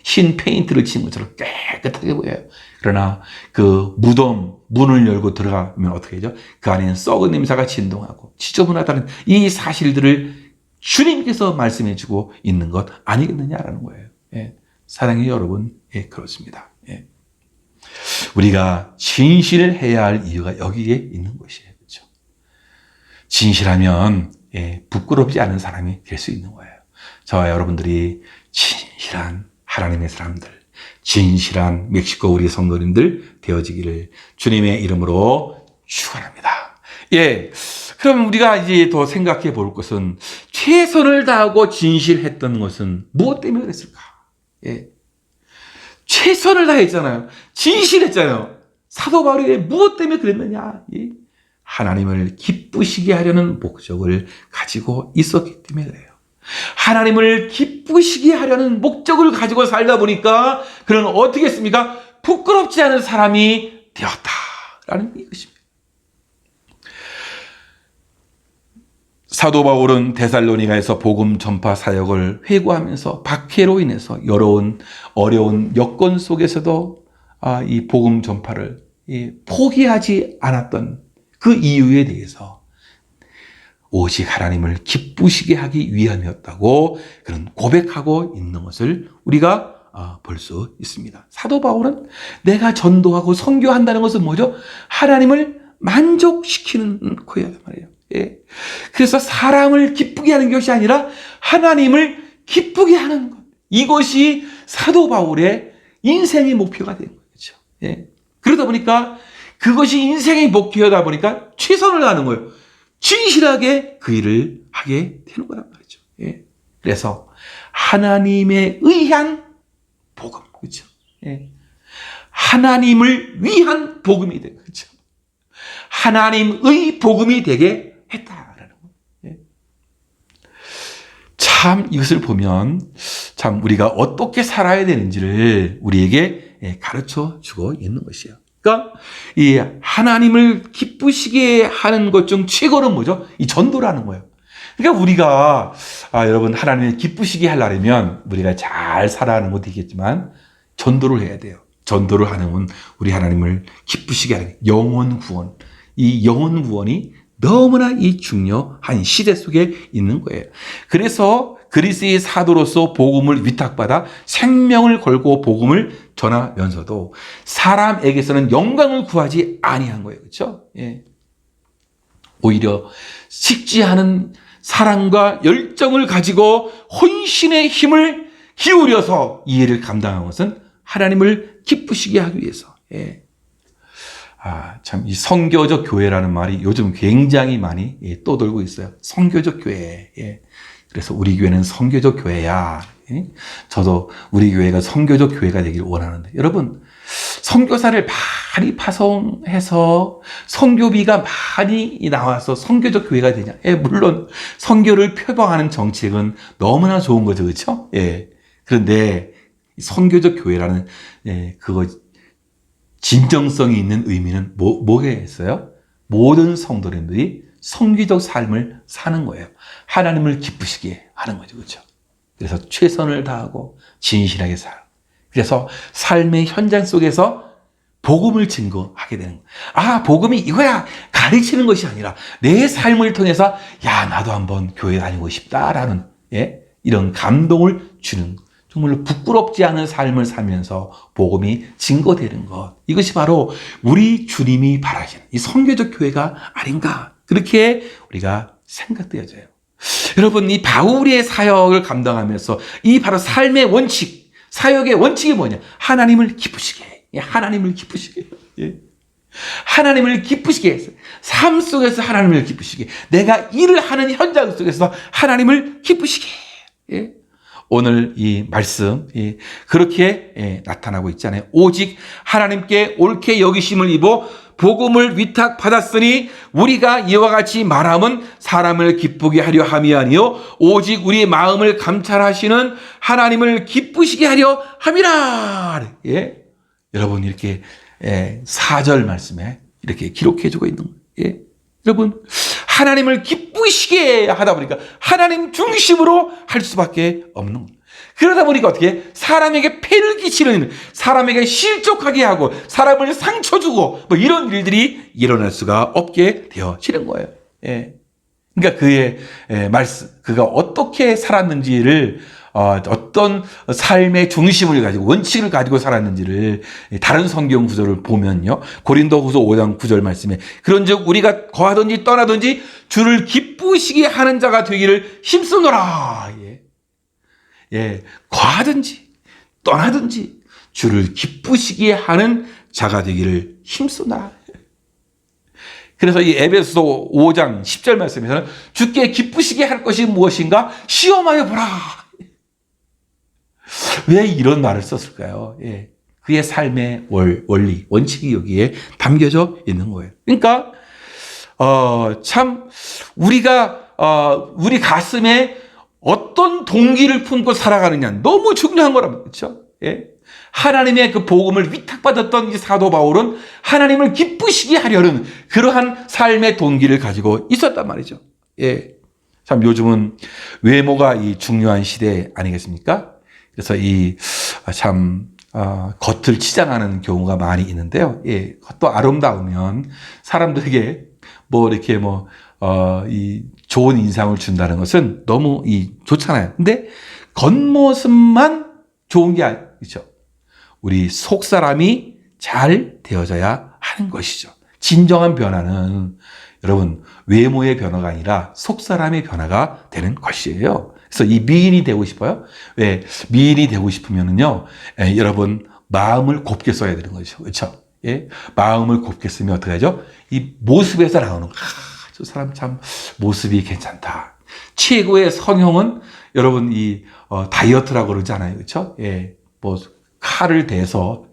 흰 페인트를 친 것처럼 깨끗하게 보여요. 그러나 그 무덤 문을 열고 들어가면 어떻게 되죠? 그 안에는 썩은 냄새가 진동하고 지저분하다는 이 사실들을 주님께서 말씀해 주고 있는 것 아니겠느냐라는 거예요. 사랑해요 여러분, 그렇습니다. 우리가 진실을 해야 할 이유가 여기에 있는 것이에요. 그렇죠? 진실하면 부끄럽지 않은 사람이 될 수 있는 거예요. 저와 여러분들이 진실한 하나님의 사람들, 진실한 멕시코 우리 성도님들 되어지기를 주님의 이름으로 축원합니다. 그럼 우리가 이제 더 생각해 볼 것은 최선을 다하고 진실했던 것은 무엇 때문에 그랬을까? 최선을 다했잖아요. 진실했잖아요. 사도 바울이 무엇 때문에 그랬느냐? 하나님을 기쁘시게 하려는 목적을 가지고 있었기 때문에 그래요. 하나님을 기쁘시게 하려는 목적을 가지고 살다 보니까 그는 어떻게 했습니까? 부끄럽지 않은 사람이 되었다라는 이것입니다. 사도 바울은 데살로니가에서 복음 전파 사역을 회고하면서 박해로 인해서 어려운 여건 속에서도 이 복음 전파를 포기하지 않았던 그 이유에 대해서 오직 하나님을 기쁘시게 하기 위함이었다고 그런 고백하고 있는 것을 우리가 볼 수 있습니다. 사도 바울은 내가 전도하고 선교한다는 것은 뭐죠? 하나님을 만족시키는 거란 말이에요. 그래서 사람을 기쁘게 하는 것이 아니라 하나님을 기쁘게 하는 것. 이것이 사도 바울의 인생의 목표가 된 거죠. 그러다 보니까 그것이 인생의 목표다 보니까 최선을 다하는 거예요. 진실하게 그 일을 하게 되는 거란 말이죠. 그래서 하나님에 의한 복음, 그렇죠? 하나님을 위한 복음이 되고, 그렇죠? 하나님의 복음이 되게 했다라는 거예요. 참 이것을 보면 참 우리가 어떻게 살아야 되는지를 우리에게 가르쳐 주고 있는 것이에요. 그러니까 이 하나님을 기쁘시게 하는 것 중 최고는 뭐죠? 이 전도라는 거예요. 그러니까 우리가 여러분 하나님을 기쁘시게 하려면 우리가 잘 살아가는 것도 있겠지만 전도를 해야 돼요. 전도를 하는 우리 하나님을 기쁘시게 하는 영혼 구원. 이 영혼 구원이 너무나 이 중요한 시대 속에 있는 거예요. 그래서 그리스의 사도로서 복음을 위탁받아 생명을 걸고 복음을 전하면서도 사람에게서는 영광을 구하지 아니한 거예요. 그렇죠? 예. 오히려 식지 않은 사랑과 열정을 가지고 혼신의 힘을 기울여서 이 일을 감당한 것은 하나님을 기쁘시게 하기 위해서. 예. 참, 이 선교적 교회라는 말이 요즘 굉장히 많이 떠돌고 있어요. 선교적 교회. 예. 그래서 우리 교회는 선교적 교회야. 예. 저도 우리 교회가 선교적 교회가 되길 원하는데. 여러분, 선교사를 많이 파송해서 선교비가 많이 나와서 선교적 교회가 되냐? 예, 물론 선교를 표방하는 정책은 너무나 좋은 거죠. 그렇죠? 예. 그런데 선교적 교회라는 그거 진정성이 있는 의미는 뭐겠어요? 모든 성도님들이 선교적 삶을 사는 거예요. 하나님을 기쁘시게 하는 거죠. 그렇죠? 그래서 최선을 다하고 진실하게 살고 그래서 삶의 현장 속에서 복음을 증거하게 되는 거예요. 복음이 이거야 가르치는 것이 아니라 내 삶을 통해서 나도 한번 교회 다니고 싶다라는 이런 감동을 주는 정말로 부끄럽지 않은 삶을 살면서 복음이 증거되는 것. 이것이 바로 우리 주님이 바라시는 이 선교적 교회가 아닌가. 그렇게 우리가 생각되어져요. 여러분, 이 바울의 사역을 감당하면서 이 바로 삶의 원칙, 사역의 원칙이 뭐냐? 하나님을 기쁘시게 해. 하나님을 기쁘시게 해. 예. 하나님을 기쁘시게 해서 삶 속에서 하나님을 기쁘시게 해. 내가 일을 하는 현장 속에서 하나님을 기쁘시게 해. 예. 오늘 이 말씀 그렇게 나타나고 있잖아요. 오직 하나님께 옳게 여기심을 입어 복음을 위탁받았으니 우리가 이와 같이 말함은 사람을 기쁘게 하려 함이 아니요 오직 우리의 마음을 감찰하시는 하나님을 기쁘시게 하려 함이라. 예. 여러분 이렇게 4절 말씀에 이렇게 기록해주고 있는 거예요. 예. 여러분 하나님을 기쁘시게 하다 보니까 하나님 중심으로 할 수밖에 없는 거예요. 그러다 보니까 어떻게 사람에게 폐를 끼치는 일, 사람에게 실족하게 하고 사람을 상처 주고 뭐 이런 일들이 일어날 수가 없게 되어지는 거예요. 예. 그러니까 그의 말씀, 그가 어떻게 살았는지를 어떤 삶의 중심을 가지고 원칙을 가지고 살았는지를 다른 성경 구절을 보면요. 고린도후서 5장 9절 말씀에 그런즉 우리가 거하든지 떠나든지 주를 기쁘시게 하는 자가 되기를 힘쓰노라. 예. 거하든지 떠나든지 주를 기쁘시게 하는 자가 되기를 힘쓰노라. 그래서 이 에베소서 5장 10절 말씀에서는 주께 기쁘시게 할 것이 무엇인가 시험하여 보라. 왜 이런 말을 썼을까요? 예. 그의 삶의 원리, 원칙이 여기에 담겨져 있는 거예요. 그러니까 참 우리가 우리 가슴에 어떤 동기를 품고 살아가느냐 너무 중요한 거란 말이죠. 예. 하나님의 그 복음을 위탁받았던 이 사도 바울은 하나님을 기쁘시게 하려는 그러한 삶의 동기를 가지고 있었단 말이죠. 예. 참 요즘은 외모가 이 중요한 시대 아니겠습니까? 그래서 겉을 치장하는 경우가 많이 있는데요. 예. 또 아름다우면 사람들에게 이 좋은 인상을 준다는 것은 너무 좋잖아요. 근데 겉모습만 좋은 게 아니죠. 우리 속 사람이 잘 되어져야 하는 것이죠. 진정한 변화는 여러분 외모의 변화가 아니라 속 사람의 변화가 되는 것이에요. 그래서 이 미인이 되고 싶어요. 왜 미인이 되고 싶으면은요, 여러분 마음을 곱게 써야 되는 거죠. 그렇죠? 예, 마음을 곱게 쓰면 어떻게 하죠? 이 모습에서 나오는 저 사람 참 모습이 괜찮다. 최고의 성형은 여러분 다이어트라고 그러잖아요. 그렇죠? 예, 칼을 대서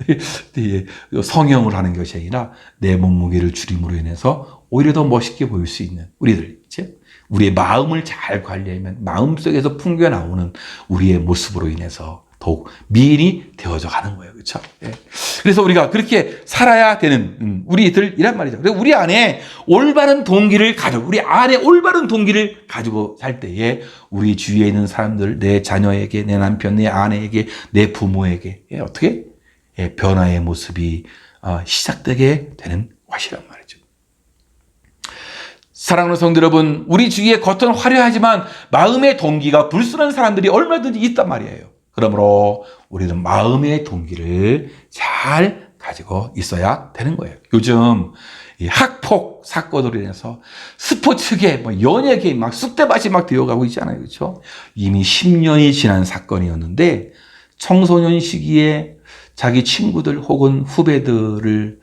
성형을 하는 것이 아니라 내 몸무게를 줄임으로 인해서 오히려 더 멋있게 보일 수 있는 우리들, 그렇죠? 우리의 마음을 잘 관리하면 마음속에서 풍겨 나오는 우리의 모습으로 인해서 더욱 미인이 되어져 가는 거예요. 그렇죠? 예. 그래서 우리가 그렇게 살아야 되는 우리들이란 말이죠. 그래서 우리 안에 올바른 동기를 가지고 살 때에 우리 주위에 있는 사람들, 내 자녀에게, 내 남편, 내 아내에게, 내 부모에게 어떻게 변화의 모습이 시작되게 되는 것이란 말이죠. 사랑하는 성도 여러분, 우리 주위에 겉은 화려하지만 마음의 동기가 불순한 사람들이 얼마든지 있단 말이에요. 그러므로 우리는 마음의 동기를 잘 가지고 있어야 되는 거예요. 요즘 이 학폭 사건으로 인해서 스포츠계, 연예계 막 쑥대밭이 막 되어가고 있잖아요. 그렇죠? 이미 10년이 지난 사건이었는데 청소년 시기에 자기 친구들 혹은 후배들을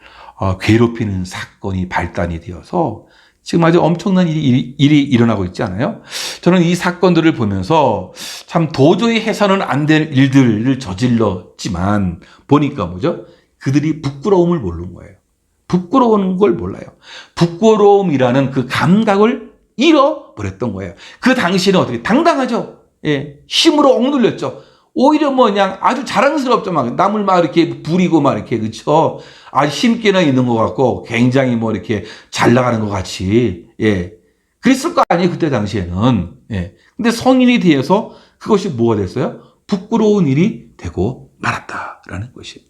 괴롭히는 사건이 발단이 되어서 지금 아주 엄청난 일이 일어나고 있지 않아요? 저는 이 사건들을 보면서 참 도저히 해서는 안 될 일들을 저질렀지만 보니까 뭐죠? 그들이 부끄러움을 모르는 거예요. 부끄러운 걸 몰라요. 부끄러움이라는 그 감각을 잃어버렸던 거예요. 그 당시에는 어떻게 당당하죠? 예, 힘으로 억눌렸죠. 오히려 그냥 아주 자랑스럽죠. 막 남을 막 이렇게 부리고 막 이렇게, 그쵸? 아주 힘께나 있는 것 같고 굉장히 이렇게 잘 나가는 것 같이, 예. 그랬을 거 아니에요. 그때 당시에는. 예. 근데 성인이 되어서 그것이 뭐가 됐어요? 부끄러운 일이 되고 말았다라는 것이에요.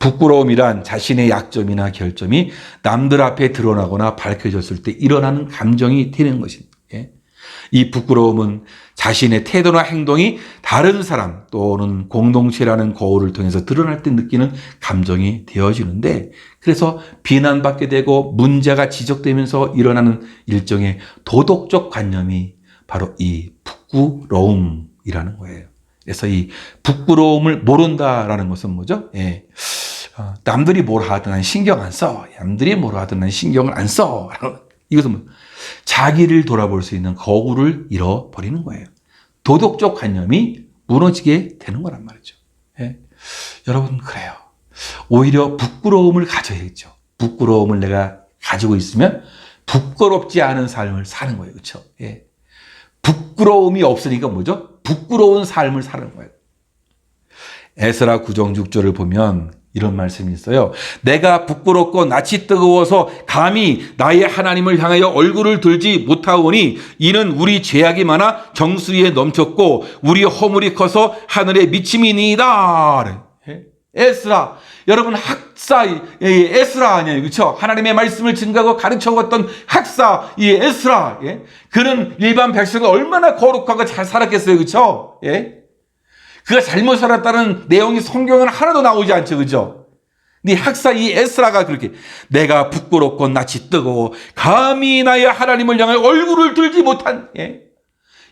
부끄러움이란 자신의 약점이나 결점이 남들 앞에 드러나거나 밝혀졌을 때 일어나는 감정이 되는 것입니다. 예. 이 부끄러움은 자신의 태도나 행동이 다른 사람 또는 공동체라는 거울을 통해서 드러날 때 느끼는 감정이 되어지는데, 그래서 비난받게 되고 문제가 지적되면서 일어나는 일종의 도덕적 관념이 바로 이 부끄러움이라는 거예요. 그래서 이 부끄러움을 모른다라는 것은 뭐죠? 예. 남들이 뭘 하든 난 신경 안 써. 남들이 뭘 하든 난 신경을 안 써. 이것은 뭐 자기를 돌아볼 수 있는 거울을 잃어버리는 거예요. 도덕적 관념이 무너지게 되는 거란 말이죠. 예. 여러분, 그래요. 오히려 부끄러움을 가져야겠죠. 부끄러움을 내가 가지고 있으면 부끄럽지 않은 삶을 사는 거예요. 그렇죠? 예. 부끄러움이 없으니까 뭐죠? 부끄러운 삶을 사는 거예요. 에스라 9장 6절을 보면 이런 말씀이 있어요. 내가 부끄럽고 낯이 뜨거워서 감히 나의 하나님을 향하여 얼굴을 들지 못하오니 이는 우리 죄악이 많아 정수리에 넘쳤고 우리 허물이 커서 하늘에 미침이니이다. 에스라, 여러분 학사, 에스라 아니에요, 그렇죠? 하나님의 말씀을 증거하고 가르쳐왔던 학사, 이 에스라, 그는 일반 백성을 얼마나 거룩하고 잘 살았겠어요, 그렇죠? 그가 잘못 살았다는 내용이 성경은 하나도 나오지 않죠, 그렇죠? 근데 학사 이 에스라가 그렇게 내가 부끄럽고 낯이 뜨거워 감히 나의 하나님을 향해 얼굴을 들지 못한,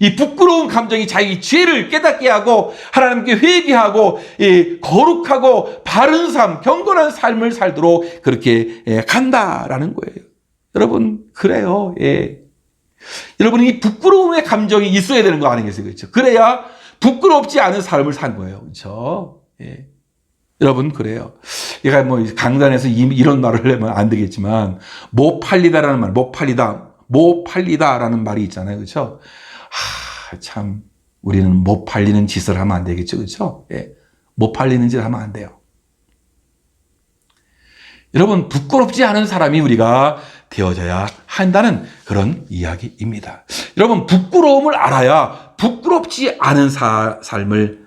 이 부끄러운 감정이 자기 죄를 깨닫게 하고 하나님께 회개하고 거룩하고 바른 삶, 경건한 삶을 살도록 그렇게 간다라는 거예요. 여러분, 그래요. 여러분, 이 부끄러움의 감정이 있어야 되는 거 아니겠어요? 그렇죠? 그래야 부끄럽지 않은 삶을 산 거예요. 그렇죠? 여러분, 그래요. 얘가 강단에서 이런 말을 하면 안 되겠지만 못 팔리다라는 말, 못 팔리다라는 말이 있잖아요. 그렇죠? 참 우리는 못 팔리는 짓을 하면 안 되겠죠. 그렇죠? 못 팔리는 짓을 하면 안 돼요. 여러분, 부끄럽지 않은 사람이 우리가 되어져야 한다는 그런 이야기입니다. 여러분, 부끄러움을 알아야 부끄럽지 않은 삶을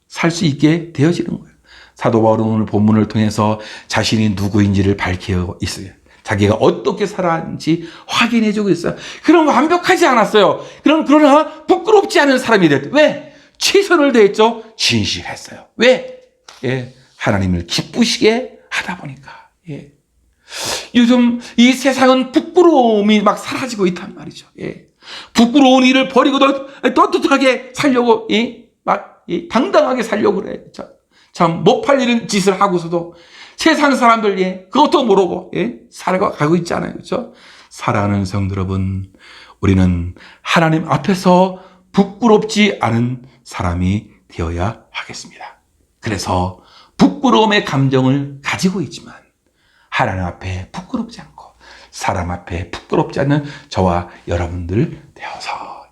살 수 있게 되어지는 거예요. 사도 바울은 오늘 본문을 통해서 자신이 누구인지를 밝히고 있어요. 자기가 어떻게 살았는지 확인해주고 있어요. 그럼 완벽하지 않았어요. 그러나 부끄럽지 않은 사람이 됐다. 왜? 최선을 다했죠. 진실했어요. 왜? 하나님을 기쁘시게 하다 보니까. 요즘 이 세상은 부끄러움이 막 사라지고 있단 말이죠. 부끄러운 일을 버리고 떳떳하게 살려고 막 당당하게 살려고 그래. 참 못 팔리는 짓을 하고서도 세상 사람들 그것도 모르고 살아가고 있잖아요. 그렇죠? 사랑하는 성도 여러분, 우리는 하나님 앞에서 부끄럽지 않은 사람이 되어야 하겠습니다. 그래서 부끄러움의 감정을 가지고 있지만 하나님 앞에 부끄럽지 않고 사람 앞에 부끄럽지 않는 저와 여러분들 되어서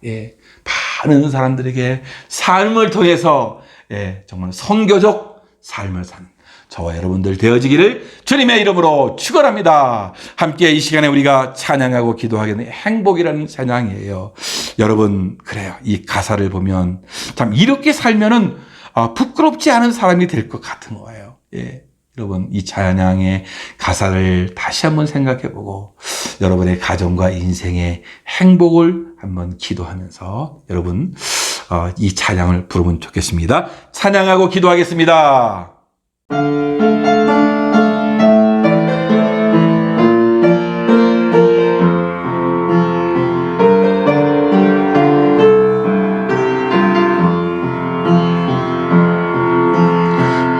많은 사람들에게 삶을 통해서 예, 정말 선교적 삶을 사는 저와 여러분들 되어지기를 주님의 이름으로 축원합니다. 함께 이 시간에 우리가 찬양하고 기도하게 되는 행복이라는 찬양이에요. 여러분, 그래요. 이 가사를 보면 참 이렇게 살면은 부끄럽지 않은 사람이 될 것 같은 거예요. 예. 여러분, 이 찬양의 가사를 다시 한번 생각해보고 여러분의 가정과 인생의 행복을 한번 기도하면서 여러분 이 찬양을 부르면 좋겠습니다. 찬양하고 기도하겠습니다.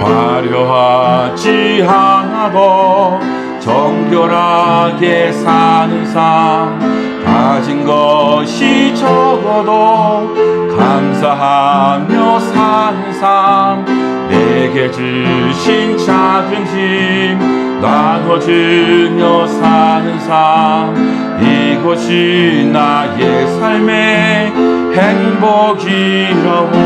화려하지 않아도 정결하게 사는 삶, 가진 것이 적어도 감사하며 사는 삶, 내게 주신 작은 짐 나눠주며 사는 삶, 이것이 나의 삶의 행복이라고.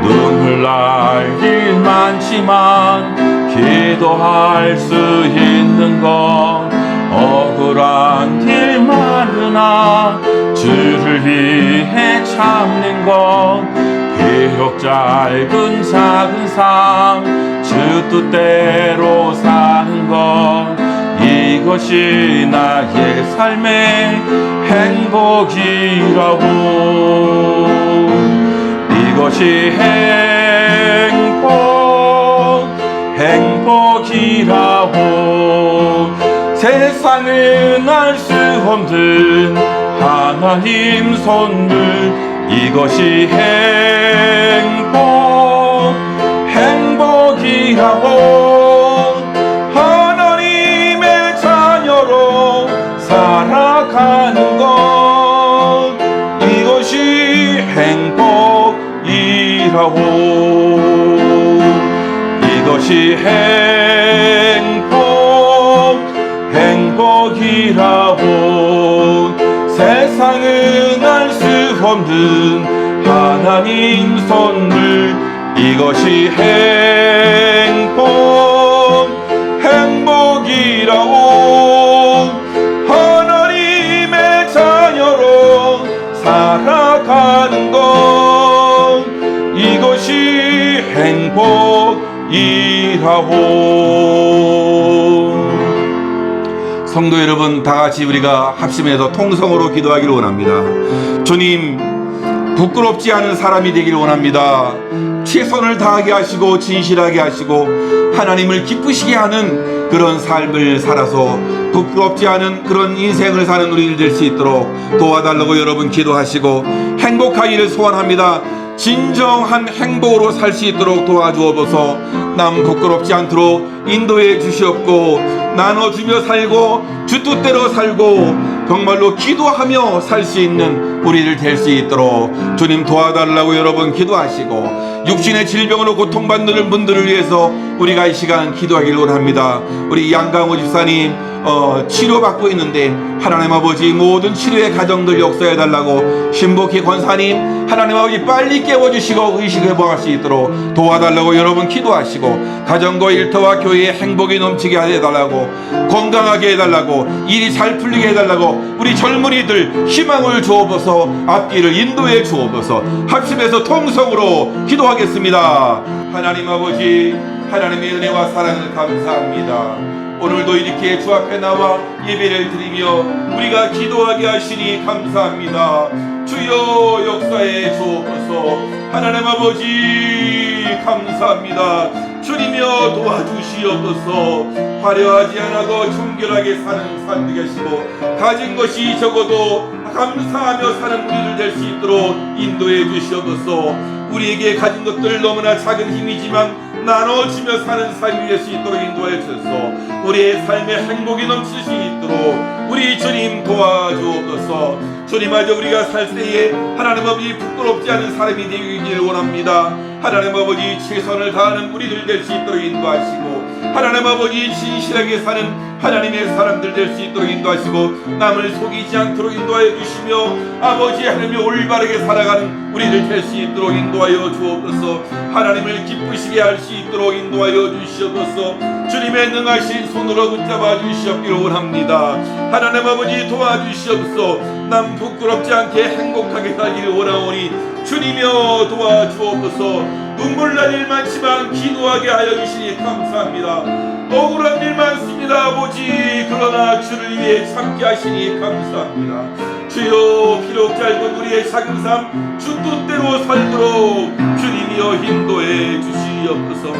눈물 날 일 많지만 기도할 수 있는 건 억울한 일 많으나 주를 위해 참는 건 비록 짧은 작은 삶 주 뜻대로 사는 건 이것이 나의 삶의 행복이라고. 이것이 행복이라고. 세상은 알 수 없는 하나님 선물, 이것이 행복이라고. 하나님의 자녀로 살아가는 것, 이것이 행복이라고. 이것이 행복이라고. 세상은 알 수 없는 하나님 선물, 이것이 행복이라고. 하나님의 자녀로 살아가는 것, 이것이 행복이라고. 성도 여러분, 다 같이 우리가 합심해서 통성으로 기도하기를 원합니다. 주님, 부끄럽지 않은 사람이 되기를 원합니다. 최선을 다하게 하시고 진실하게 하시고 하나님을 기쁘시게 하는 그런 삶을 살아서 부끄럽지 않은 그런 인생을 사는 우리들 될 수 있도록 도와달라고 여러분 기도하시고 행복하기를 소원합니다. 진정한 행복으로 살 수 있도록 도와주옵소서. 남 부끄럽지 않도록 인도해 주시옵고 나눠주며 살고 주 뜻대로 살고 정말로 기도하며 살 수 있는 우리들 될 수 있도록 주님 도와달라고 여러분 기도하시고, 육신의 질병으로 고통받는 분들을 위해서 우리가 이 시간 기도하기를 원합니다. 우리 양강호 집사님 치료받고 있는데 하나님 아버지 모든 치료의 가정들 역사해달라고, 신복희 권사님 하나님 아버지 빨리 깨워주시고 의식회복할 수 있도록 도와달라고 여러분 기도하시고, 가정과 일터와 교회에 행복이 넘치게 해달라고, 건강하게 해달라고, 일이 잘 풀리게 해달라고, 우리 젊은이들 희망을 주옵소서. 앞길을 인도해 주옵소서. 합심해서 통성으로 기도하겠습니다. 하나님 아버지, 하나님의 은혜와 사랑을 감사합니다. 오늘도 이렇게 주 앞에 나와 예배를 드리며 우리가 기도하게 하시니 감사합니다. 주여 역사해 주옵소서. 하나님 아버지 감사합니다. 주님여 도와주시옵소서. 화려하지 않아도 정결하게 사는 삶 되게 하시고, 가진 것이 적어도 감사하며 사는 우리들 될 수 있도록 인도해 주시옵소서. 우리에게 가진 것들 너무나 작은 힘이지만 나눠주며 사는 삶이 될 수 있도록 인도해 주셔서 우리의 삶에 행복이 넘칠 수 있도록 우리 주님 도와주옵소서. 주님 아버지, 우리가 살 때에 하나님 아버지 부끄럽지 않은 사람이 되기를 원합니다. 하나님 아버지 최선을 다하는 우리들 될 수 있도록 인도하시고, 하나님 아버지 진실하게 사는 하나님의 사람들 될 수 있도록 인도하시고 남을 속이지 않도록 인도하여 주시며 아버지 하나님이 올바르게 살아가는 우리들 될 수 있도록 인도하여 주옵소서. 하나님을 기쁘시게 할 수 있도록 인도하여 주시옵소서. 주님의 능하신 손으로 붙잡아 주시옵기를 원합니다. 하나님 아버지 도와주시옵소서. 남 부끄럽지 않게 행복하게 살기를 원하오니 주님여 도와주옵소서. 눈물 날 일 많지만 기도하게 하여 주시니 감사합니다. 억울한 일 많습니다 아버지. 그러나 주를 위해 참게 하시니 감사합니다. 주여 비록 짧은 우리의 작은 삶 주 뜻대로 살도록 주님이여 인도해 주시옵소서.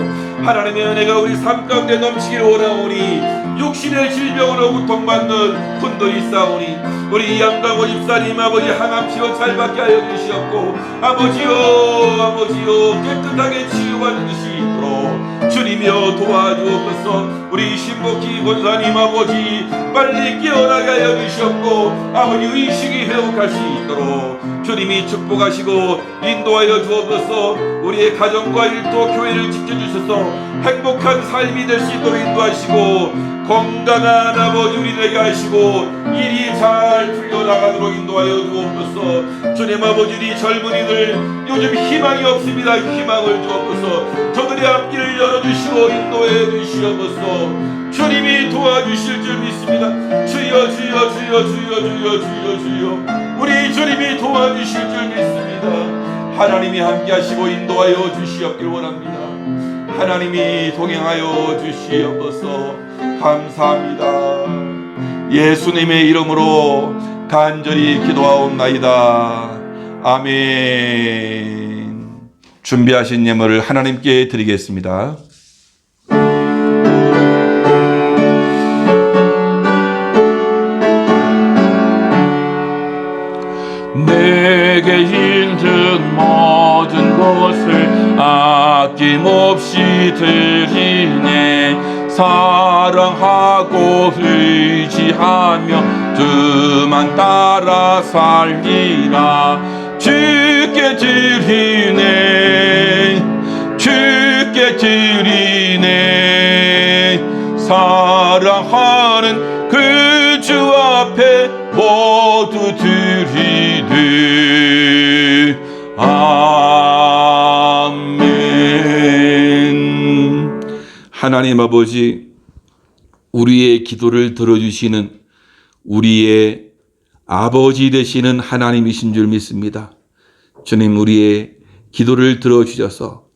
하나님의 은혜가 우리 삶 가운데 넘치기를 원하오니 육신의 질병으로 고통받는 분들이 있사오니 우리 양강호 집사님 아버지 항암 치료 잘 받게 하여 주시옵고 아버지여 깨끗하게 치유받는 것이 있도록 주님이여 도와주옵소서. 우리 신복희 권사님 아버지 빨리 깨어나게 하여 주시옵고 아버지 의식이 회복할 수 있도록 주님이 축복하시고 인도하여 주옵소서. 우리의 가정과 일도 교회를 지켜주셔서 행복한 삶이 될 수 있도록 인도하시고 건강한 아버지 우리에게 하시고 일이 잘 풀려나가도록 인도하여 주옵소서. 주님 아버지 이 젊은이들 요즘 희망이 없습니다. 희망을 주옵소서. 저들의 앞길을 열어주시고 인도해 주시옵소서. 주님이 도와주실 줄 믿습니다. 주여 우리 주님이 도와주실 줄 믿습니다. 하나님이 함께 하시고 인도하여 주시옵길 원합니다. 하나님이 동행하여 주시옵소서. 감사합니다. 예수님의 이름으로 간절히 기도하옵나이다. 아멘. 준비하신 예물을 하나님께 드리겠습니다. 내게 있는 모든 것을 아낌없이 드리네. 사랑하고 의지하며 주만 따라 살리라. 주께 드리네. 사랑하는 그 주 앞에 모두 드리네. 아멘. 하나님 아버지, 우리의 기도를 들어주시는 우리의 아버지 되시는 하나님이신 줄 믿습니다. 주님, 우리의 기도를 들어주셔서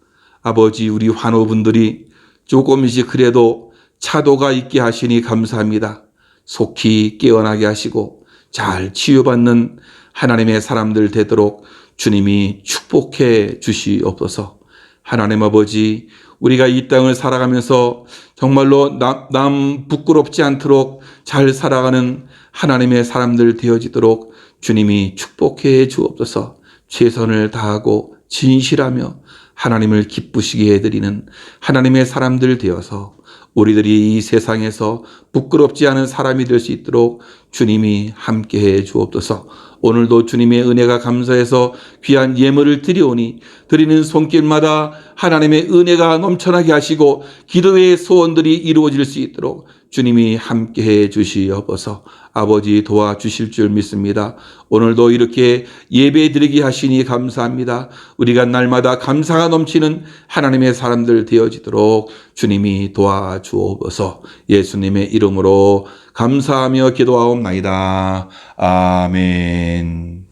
아버지 우리 환우분들이 조금씩 그래도 차도가 있게 하시니 감사합니다. 속히 깨어나게 하시고 잘 치유받는 하나님의 사람들 되도록 주님이 축복해 주시옵소서. 하나님 아버지, 우리가 이 땅을 살아가면서 정말로 남 부끄럽지 않도록 잘 살아가는 하나님의 사람들 되어지도록 주님이 축복해 주옵소서. 최선을 다하고 진실하며 하나님을 기쁘시게 해드리는 하나님의 사람들 되어서 우리들이 이 세상에서 부끄럽지 않은 사람이 될 수 있도록 주님이 함께해 주옵소서. 오늘도 주님의 은혜가 감사해서 귀한 예물을 드리오니 드리는 손길마다 하나님의 은혜가 넘쳐나게 하시고 기도의 소원들이 이루어질 수 있도록 주님이 함께해 주시옵소서. 아버지 도와주실 줄 믿습니다. 오늘도 이렇게 예배 드리게 하시니 감사합니다. 우리가 날마다 감사가 넘치는 하나님의 사람들 되어지도록 주님이 도와주옵소서. 예수님의 이름으로 감사하며 기도하옵나이다. 아멘.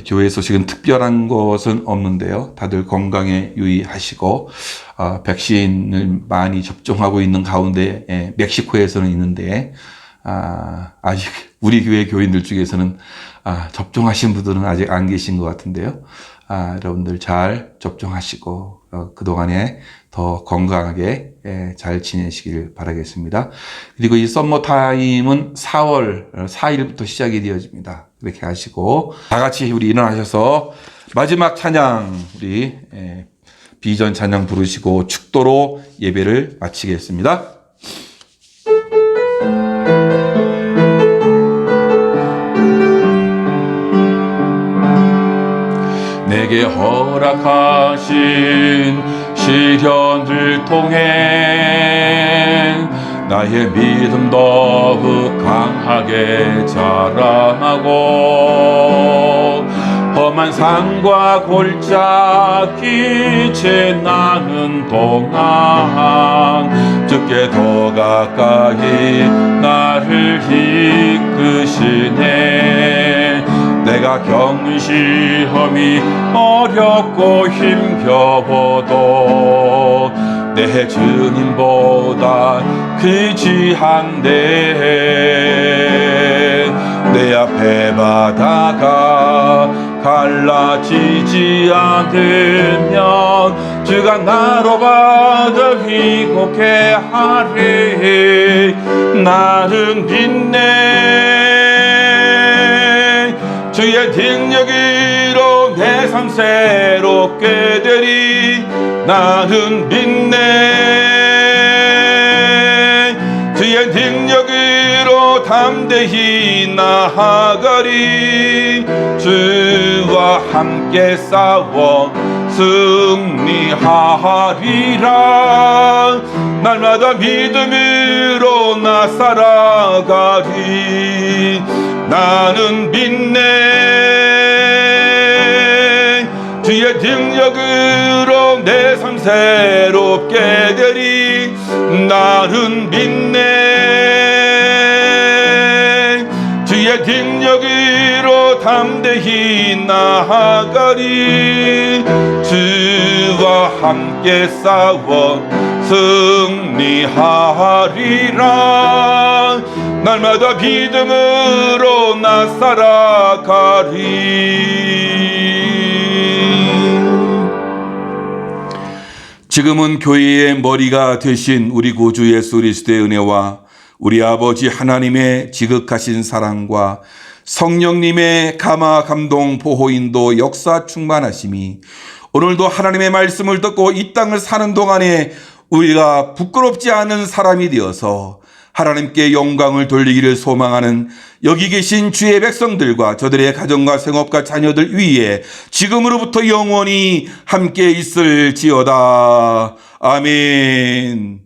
교회 소식은 특별한 것은 없는데요. 다들 건강에 유의하시고 백신을 많이 접종하고 있는 가운데 멕시코에서는 있는데 아직 우리 교회 교인들 중에서는 접종하신 분들은 아직 안 계신 것 같은데요. 여러분들 잘 접종하시고 그동안에 더 건강하게 잘 지내시길 바라겠습니다. 그리고 이 썸머 타임은 4월 4일부터 시작이 되어집니다. 그렇게 하시고 다 같이 우리 일어나셔서 마지막 찬양 우리 비전 찬양 부르시고 축도로 예배를 마치겠습니다. 내게 허락하신 시련을 통해 나의 믿음 더욱 강하게 자라나고 험한 산과 골짜기 지나는 동안 주께 더 가까이 나를 이끄시네. 내가 겪는 시험이 어렵고 힘겨워도 내 주님보다 귀지한데 내 앞에 바다가 갈라지지 않으면 주가 나로 바다 위곡해 하리. 나는 빛내 주의 능력으로 내 삶 새롭게 되리. 나는 빛내 주의 능력으로 담대히 나아가리. 주와 함께 싸워 승리하리라. 날마다 믿음으로 나 살아가리. 나는 빛내 주의 능력으로 내 삶 새롭게 되리. 나는 빛내 주의 능력으로 담대히 나아가리. 주와 함께 싸워 승리하리라. 날마다 믿음으로 나 살아가리. 지금은 교회의 머리가 되신 우리 구주 예수 그리스도의 은혜와 우리 아버지 하나님의 지극하신 사랑과 성령님의 감화 감동 보호 인도 역사 충만하심이 오늘도 하나님의 말씀을 듣고 이 땅을 사는 동안에 우리가 부끄럽지 않은 사람이 되어서 하나님께 영광을 돌리기를 소망하는 여기 계신 주의 백성들과 저들의 가정과 생업과 자녀들 위에 지금으로부터 영원히 함께 있을지어다. 아멘.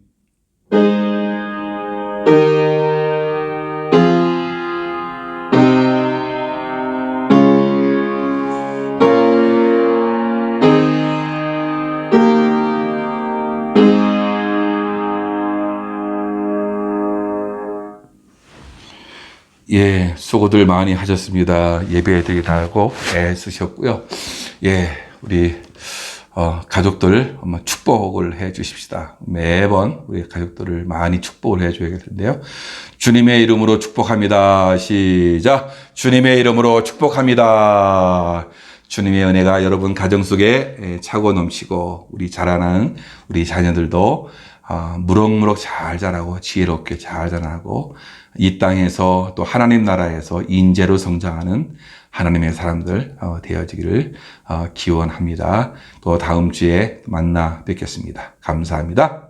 예, 수고들 많이 하셨습니다. 예배 드리라고 애쓰셨고요. 예, 우리 가족들 축복을 해 주십시다. 매번 우리 가족들을 많이 축복을 해 줘야겠는데요. 주님의 이름으로 축복합니다. 시작. 주님의 이름으로 축복합니다. 주님의 은혜가 여러분 가정 속에 차고 넘치고 우리 자라나는 우리 자녀들도 무럭무럭 잘 자라고 지혜롭게 잘 자라고 이 땅에서 또 하나님 나라에서 인재로 성장하는 하나님의 사람들 되어지기를 기원합니다. 또 다음 주에 만나 뵙겠습니다. 감사합니다.